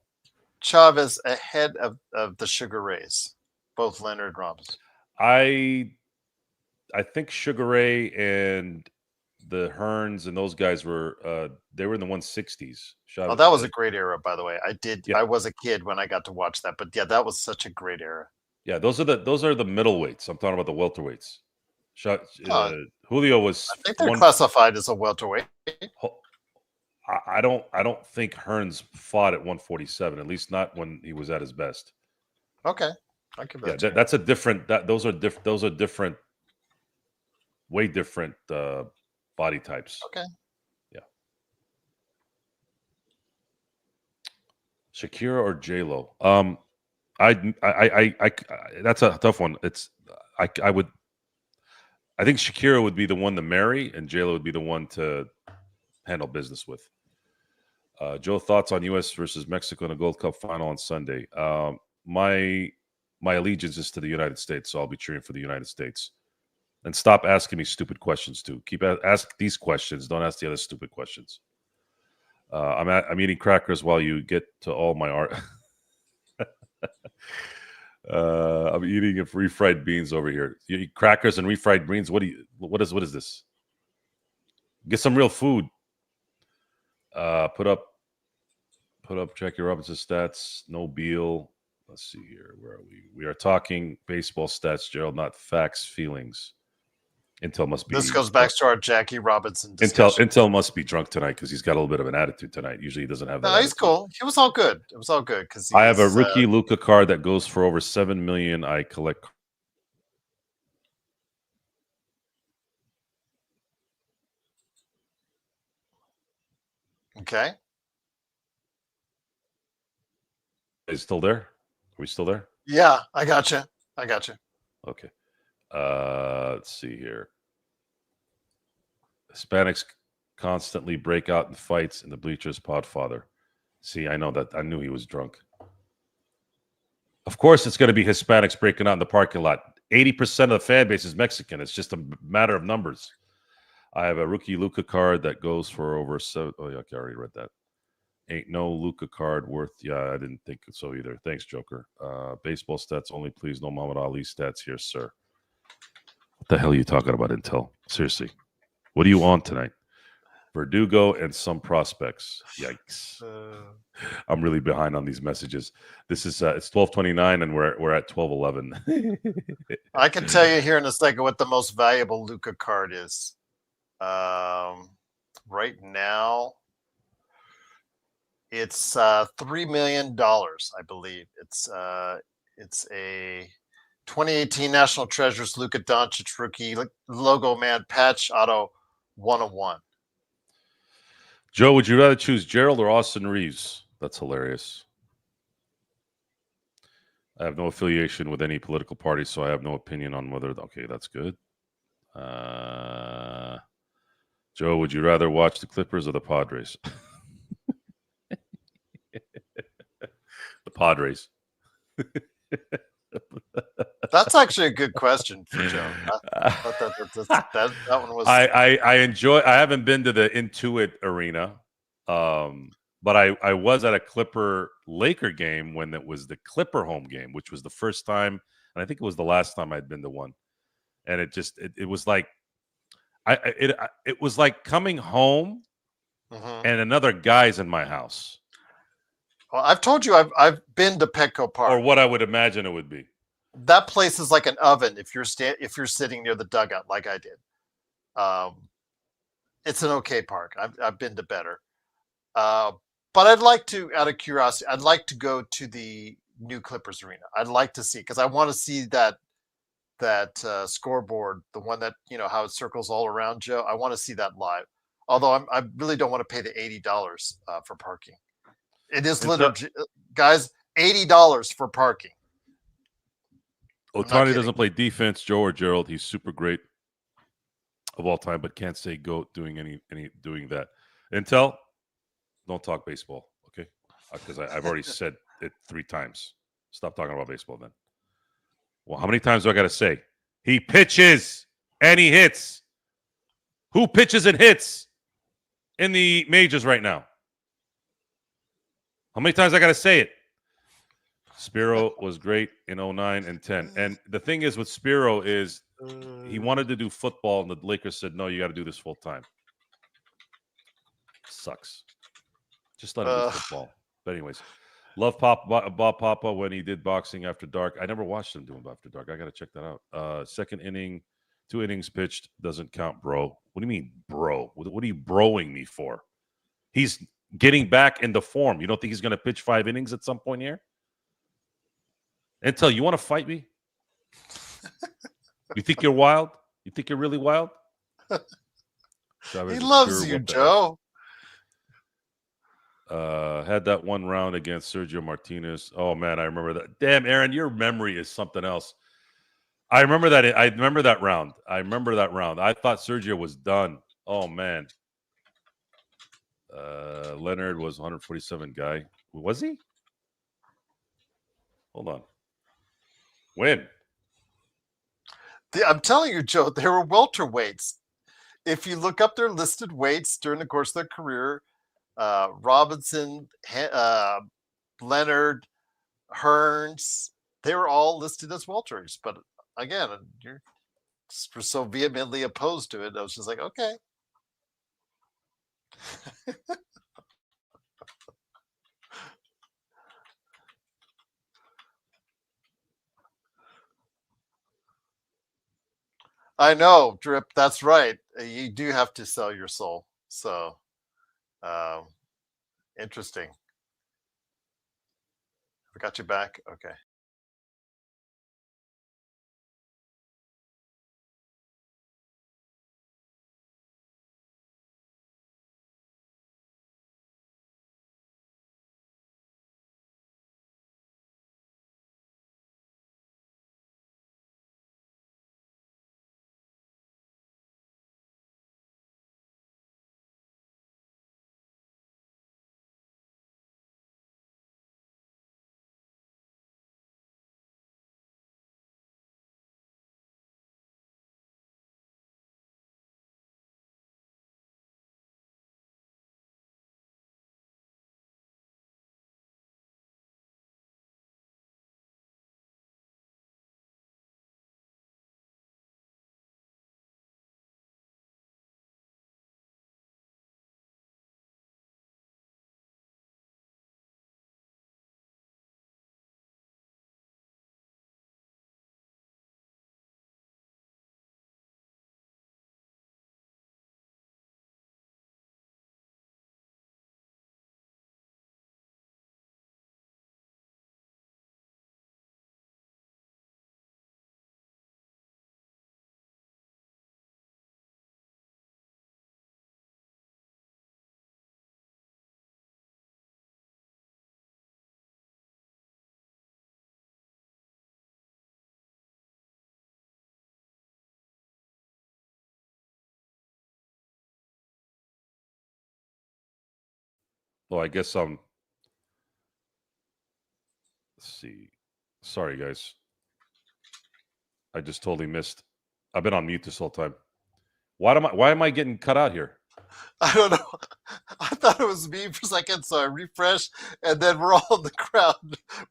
Chavez ahead of the Sugar Rays, both Leonard and Robinson. I think Sugar Ray and the Hearns and those guys were they were in the 160s. Oh, that was a great era, by the way. Yeah. I was a kid when I got to watch that, but yeah, that was such a great era. Yeah, those are the middleweights. I'm talking about the welterweights. Julio was. I think they're classified as a welterweight. I don't think Hearns fought at 147. At least not when he was at his best. Okay, I can bet. Yeah, that's a different. Those are different. Way different body types. Okay. Yeah. Shakira or J-Lo? I that's a tough one. I think Shakira would be the one to marry, and J-Lo would be the one to handle business with. Joe, thoughts on U.S. versus Mexico in a Gold Cup final on Sunday? My allegiance is to the United States, so I'll be cheering for the United States. And stop asking me stupid questions too. Ask these questions. Don't ask the other stupid questions. I'm eating crackers while you get to all my art. I'm eating refried beans over here. You eat crackers and refried beans. What is this? Get some real food. Put up Jackie Robinson stats. No Beal. Let's see here. Where are we? We are talking baseball stats, Gerald, not facts, feelings. Intel must be. This goes back to our Jackie Robinson discussion. Intel must be drunk tonight because he's got a little bit of an attitude tonight. Usually he doesn't have that. No, he's cool. It was all good. It was all good because I have a rookie Luka card that goes for over $7 million. I collect. Okay. Is still there? Are we still there? Yeah, I got you. Okay. Let's see here. Hispanics constantly break out in fights in the bleachers. Podfather. See, I know that. I knew he was drunk. Of course, it's going to be Hispanics breaking out in the parking lot. 80% of the fan base is Mexican. It's just a matter of numbers. I have a rookie Luka card that goes for over seven. Oh, yeah, okay, I already read that. Ain't no Luka card worth. Yeah, I didn't think so either. Thanks, Joker. Baseball stats only, please. No Muhammad Ali stats here, sir. What the hell are you talking about, Intel? Seriously. What are you on tonight? Verdugo and some prospects. Yikes. I'm really behind on these messages. This is it's 12:29 and we're at 12:11. I can tell you here in a second what the most valuable Luka card is. Right now, it's $3 million, I believe. It's a 2018 National Treasures Luka Doncic rookie logo man patch auto 101. Joe, would you rather choose Gerald or Austin Reeves? That's hilarious. I have no affiliation with any political party, so I have no opinion on whether. Okay, that's good. Joe, would you rather watch the Clippers or the Padres? The Padres. That's actually a good question for Joe. I thought that one was. I enjoy. I haven't been to the Intuit Arena, but I was at a Clipper Laker game when it was the Clipper home game, which was the first time, and I think it was the last time I'd been to one. And it was like, it was like coming home, and another guy's in my house. Well, I've told you I've been to Petco Park, or what I would imagine it would be. That place is like an oven if you're sitting near the dugout, like I did. It's an okay park. I've been to better, but I'd like to, out of curiosity, I'd like to go to the new Clippers arena. I'd like to see, because I want to see that scoreboard, the one that, you know, how it circles all around, Joe. I want to see that live. Although I really don't want to pay the $80 for parking. It is literally, guys, $80 for parking. Ohtani doesn't play defense, Joe or Gerald. He's super great of all time, but can't say GOAT doing doing that. Intel, don't talk baseball, okay? Because I've already said it 3 times. Stop talking about baseball then. Well, how many times do I got to say? He pitches and he hits. Who pitches and hits in the majors right now? How many times I got to say it? Spiro was great in 09 and 10. And the thing is with Spiro is he wanted to do football, and the Lakers said, no, you got to do this full time. Sucks. Just let him do football. But anyways, love Bob Papa when he did boxing after dark. I never watched him doing after dark. I got to check that out. Second inning, 2 innings pitched doesn't count, bro. What do you mean, bro? What are you broing me for? He's getting back into form. You don't think he's going to pitch 5 innings at some point here? Intel, you want to fight me? You think you're wild? You think you're really wild? He loves you, Joe. Had that one round against Sergio Martinez. Oh man, I remember that. Damn, Aaron, your memory is something else. I remember that. I remember that round. I thought Sergio was done. Oh man. Leonard was 147 guy. Was he? Hold on. When? I'm telling you, Joe, they were welterweights. If you look up their listed weights during the course of their career, Robinson, Leonard, Hearns, they were all listed as welterweights. But again, you're so vehemently opposed to it. I was just like, okay. I know, Drip. That's right. You do have to sell your soul. So, interesting. I got you back. Okay. Well, I guess let's see. Sorry, guys. I just totally missed. I've been on mute this whole time. Why am I getting cut out here? I don't know. I thought it was me for a second, so I refreshed, and then we're all in the crowd.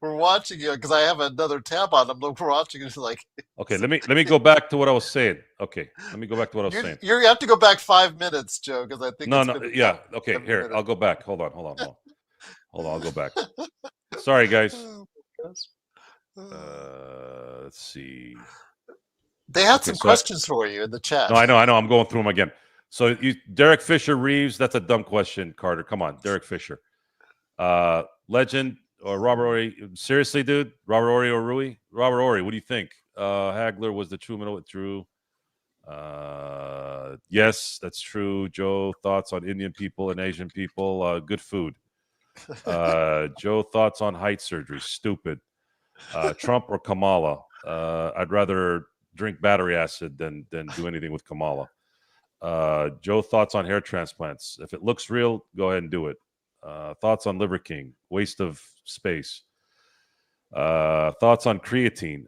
We're watching you because I have another tab on. We're watching it. Like, okay, let me go back to what I was saying. Okay, let me go back to what I was saying. You have to go back 5 minutes, Joe, because I think no. Yeah. Okay, here minute. I'll go back. Hold on. I'll go back. Sorry, guys. Let's see. They had some questions for you in the chat. No, I know. I'm going through them again. So Derek Fisher Reeves, that's a dumb question, Carter. Come on, Derek Fisher. Legend or Robert Ory. Seriously, dude? Robert Ory or Rui? Robert Ory, what do you think? Hagler was the true middle with Drew. Yes, that's true. Joe, thoughts on Indian people and Asian people? Good food. Joe, thoughts on height surgery? Stupid. Trump or Kamala? I'd rather drink battery acid than do anything with Kamala. Joe, thoughts on hair transplants? If it looks real, go ahead and do it. Thoughts on Liver King? Waste of space. Thoughts on creatine?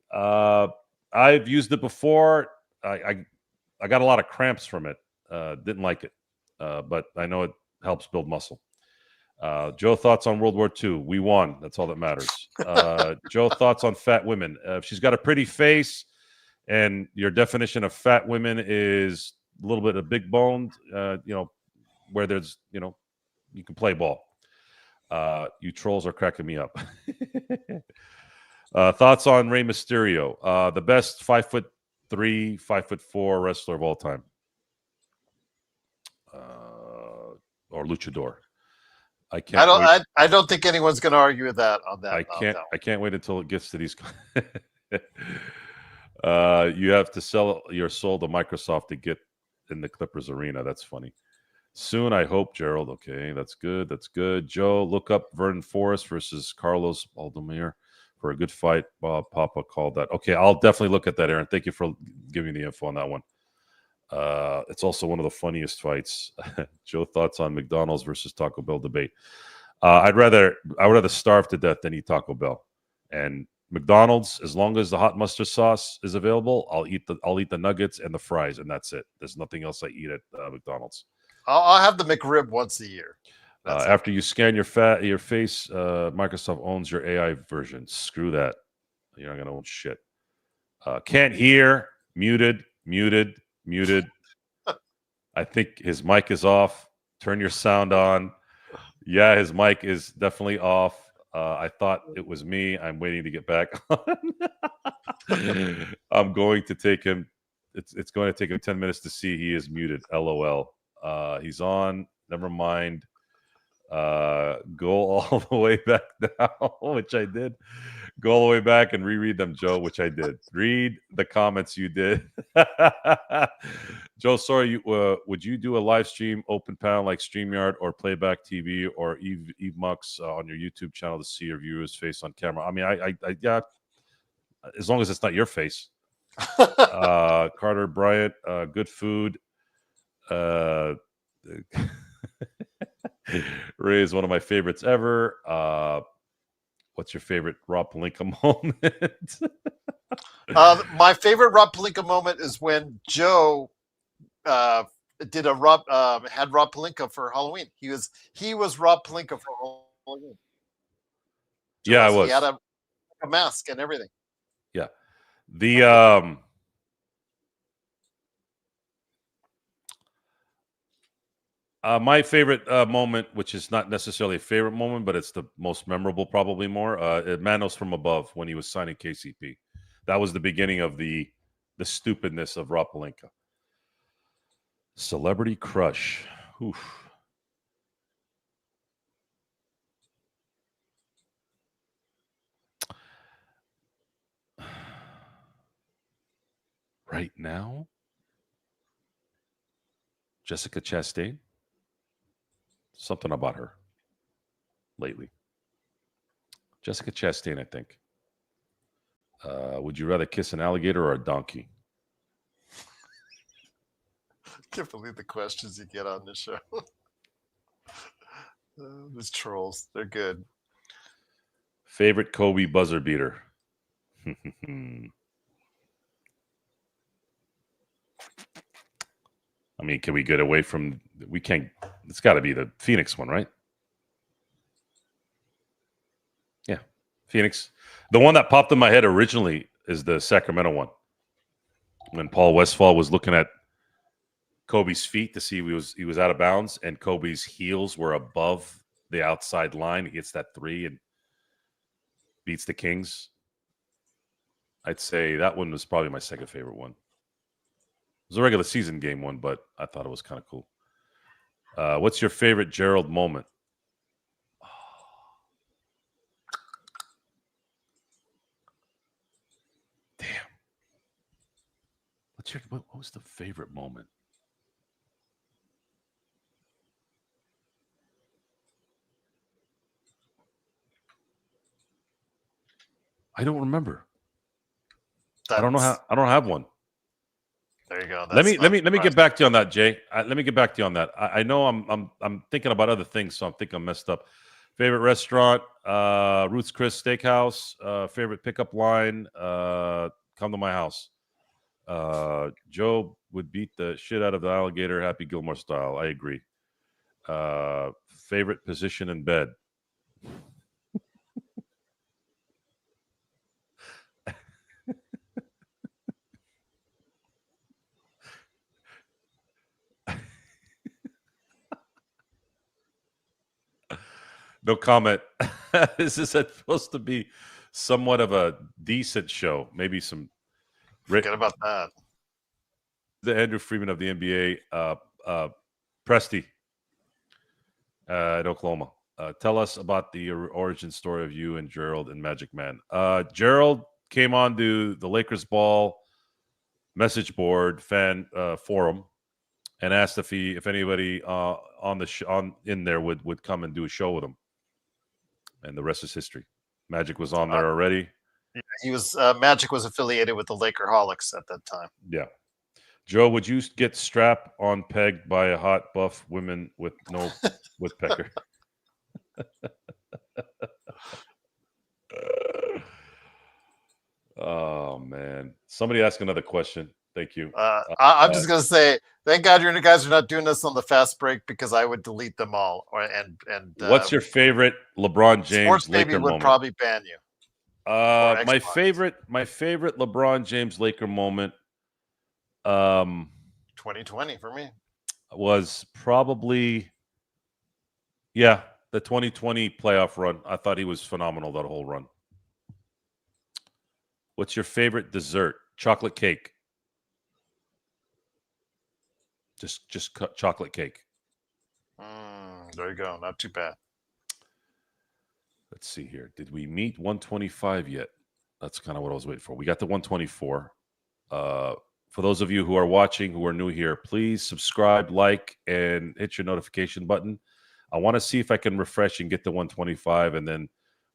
I've used it before. I got a lot of cramps from it. Didn't like it, but I know it helps build muscle. Joe, thoughts on World War II? We won. That's all that matters. Joe, thoughts on fat women? If she's got a pretty face, and your definition of fat women is a little bit of big boned, where there's, you can play ball. You trolls are cracking me up. Thoughts on Rey Mysterio? The best 5'3", 5'4" wrestler of all time, or luchador. I don't think anyone's going to argue with that on that. I can't wait until it gets to these. You have to sell your soul to Microsoft to get in the Clippers arena. That's funny. Soon, I hope, Gerald. Okay, that's good. That's good. Joe, look up Vernon Forrest versus Carlos Baldomir for a good fight. Bob Papa called that. Okay, I'll definitely look at that, Aaron. Thank you for giving me the info on that one. It's also one of the funniest fights. Joe, thoughts on McDonald's versus Taco Bell debate? I would rather starve to death than eat Taco Bell. And McDonald's, as long as the hot mustard sauce is available, I'll eat the nuggets and the fries, and that's it. There's nothing else I eat at McDonald's. I'll have the McRib once a year. After you scan your face, Microsoft owns your AI version. Screw that. You're not gonna own shit. Can't hear. Muted. I think his mic is off. Turn your sound on. Yeah, his mic is definitely off. I thought it was me. I'm waiting to get back on. I'm going to take him. It's going to take him 10 minutes to see he is muted. LOL. He's on. Never mind. Go all the way back down, which I did. Go all the way back and reread them, Joe, which I did. Read the comments you did. Joe, sorry, would you do a live stream open panel like StreamYard or Playback TV or Eve Mux on your YouTube channel to see your viewers' face on camera? I mean, I yeah, as long as it's not your face. Carter Bryant, good food. Ray is one of my favorites ever. What's your favorite Rob Pelinka moment? My favorite Rob Pelinka moment is when Joe had Rob Pelinka for Halloween. He was Rob Pelinka for Halloween. Yeah, I was. He had a mask and everything. Yeah. The my favorite moment, which is not necessarily a favorite moment, but it's the most memorable, probably more, Manos from Above when he was signing KCP. That was the beginning of the stupidness of Rob Pelinka. Celebrity crush. Oof. Right now, Jessica Chastain. Something about her lately. Jessica Chastain, I think. Would you rather kiss an alligator or a donkey? I can't believe the questions you get on this show. These trolls, they're good. Favorite Kobe buzzer beater? I mean, can we get away from... We can't... It's got to be the Phoenix one, right? Yeah, Phoenix. The one that popped in my head originally is the Sacramento one. When Paul Westphal was looking at Kobe's feet to see he was out of bounds, and Kobe's heels were above the outside line. He hits that three and beats the Kings. I'd say that one was probably my second favorite one. It was a regular season game one, but I thought it was kind of cool. What's your favorite Gerald moment? Damn. What was the favorite moment? I don't remember. I don't have one. There you go. Let me get back to you on that, Jay. Let me get back to you on that. I know I'm thinking about other things, so I think I'm messed up. Favorite restaurant, Ruth's Chris Steakhouse. Favorite pickup line, come to my house. Joe would beat the shit out of the alligator, Happy Gilmore style. I agree. favorite position in bed? No comment. This is supposed to be somewhat of a decent show. Maybe some. Forget about that. The Andrew Freeman of the NBA, Presti, in Oklahoma. Tell us about the origin story of you and Gerald and Magic Man. Gerald came on to the Lakers Ball message board fan forum and asked if anybody in there would come and do a show with him, and the rest is history. Magic was on there already. Yeah, he was Magic was affiliated with the Lakerholics at that time. Yeah. Joe, would you get strap on pegged by a hot buff woman with no woodpecker? Oh man! Somebody ask another question. Thank you. I'm just gonna say, thank God you guys are not doing this on the fast break, because I would delete them all. What's your favorite LeBron James Sports Laker Baby would moment? probably ban you. My favorite LeBron James Laker moment. 2020 for me was probably, the 2020 playoff run. I thought he was phenomenal that whole run. What's your favorite dessert? Chocolate cake. Just chocolate cake. There you go. Not too bad. Let's see here. Did we meet 125 yet? That's kind of what I was waiting for. We got the 124. For those of you who are watching, who are new here, please subscribe, like, and hit your notification button. I want to see if I can refresh and get to 125, and then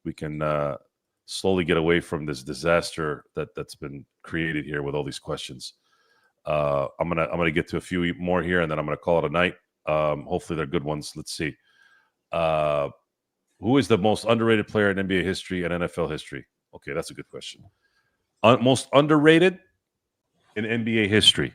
we can slowly get away from this disaster that's been created here with all these questions. I'm gonna get to a few more here, and then I'm gonna call it a night. Hopefully they're good ones. Let's see. Who is the most underrated player in NBA history and NFL history? Okay, that's a good question. Most underrated in NBA history.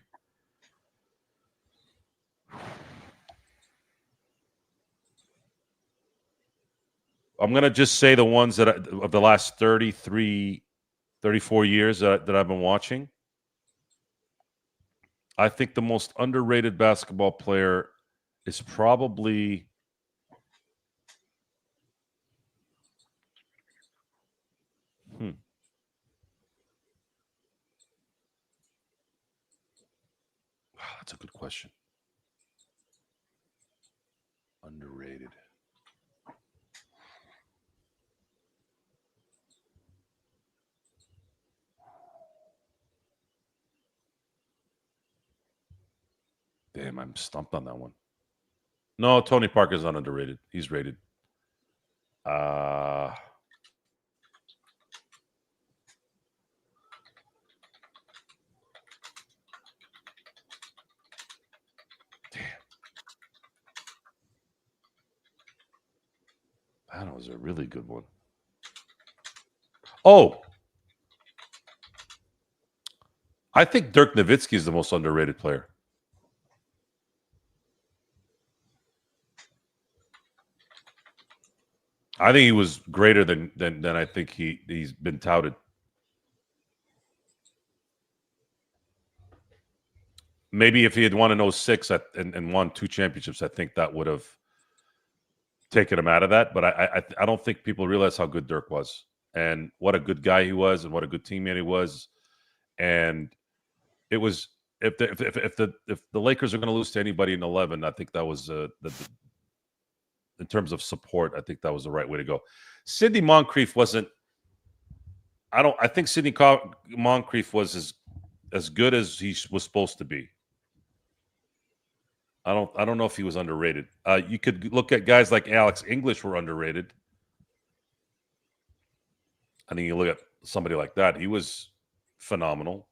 I'm going to just say the ones of the last 33, 34 years that I've been watching. I think the most underrated basketball player is probably That's a good question. Underrated. Damn, I'm stumped on that one. No, Tony Parker's not underrated. He's rated. Damn. That was a really good one. Oh, I think Dirk Nowitzki is the most underrated player. I think he was greater than I think he's been touted. Maybe if he had won in 06 and won 2 championships, I think that would have taken him out of that. But I don't think people realize how good Dirk was and what a good guy he was and what a good teammate he was. And it was if the Lakers are going to lose to anybody in 11, I think that was in terms of support, I think that was the right way to go. Sidney Moncrief wasn't. I think Sidney Moncrief was as good as he was supposed to be. I don't know if he was underrated. You could look at guys like Alex English were underrated. I think you look at somebody like that, he was phenomenal.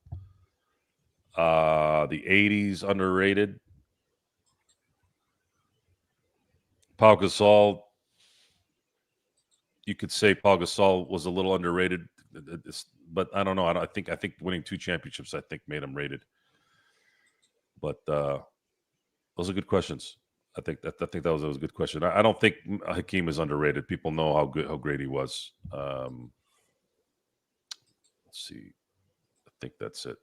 The 80s underrated. Pau Gasol, you could say Pau Gasol was a little underrated, but I don't know. I think winning 2 championships, I think, made him rated. But those are good questions. I think that was a good question. I don't think Hakeem is underrated. People know how great he was. Let's see. I think that's it.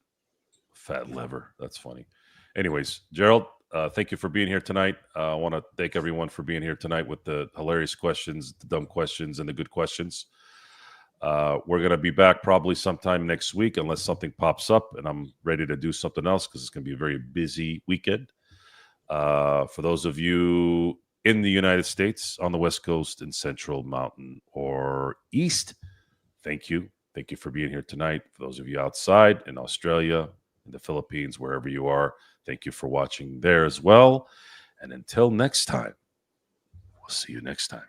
Fat liver. That's funny. Anyways, Gerald, thank you for being here tonight. I want to thank everyone for being here tonight with the hilarious questions, the dumb questions, and the good questions. We're going to be back probably sometime next week, unless something pops up and I'm ready to do something else, because it's going to be a very busy weekend. For those of you in the United States, on the West Coast, in Central, Mountain, or East, thank you. Thank you for being here tonight. For those of you outside in Australia, in the Philippines, wherever you are, thank you for watching there as well. And until next time, we'll see you next time.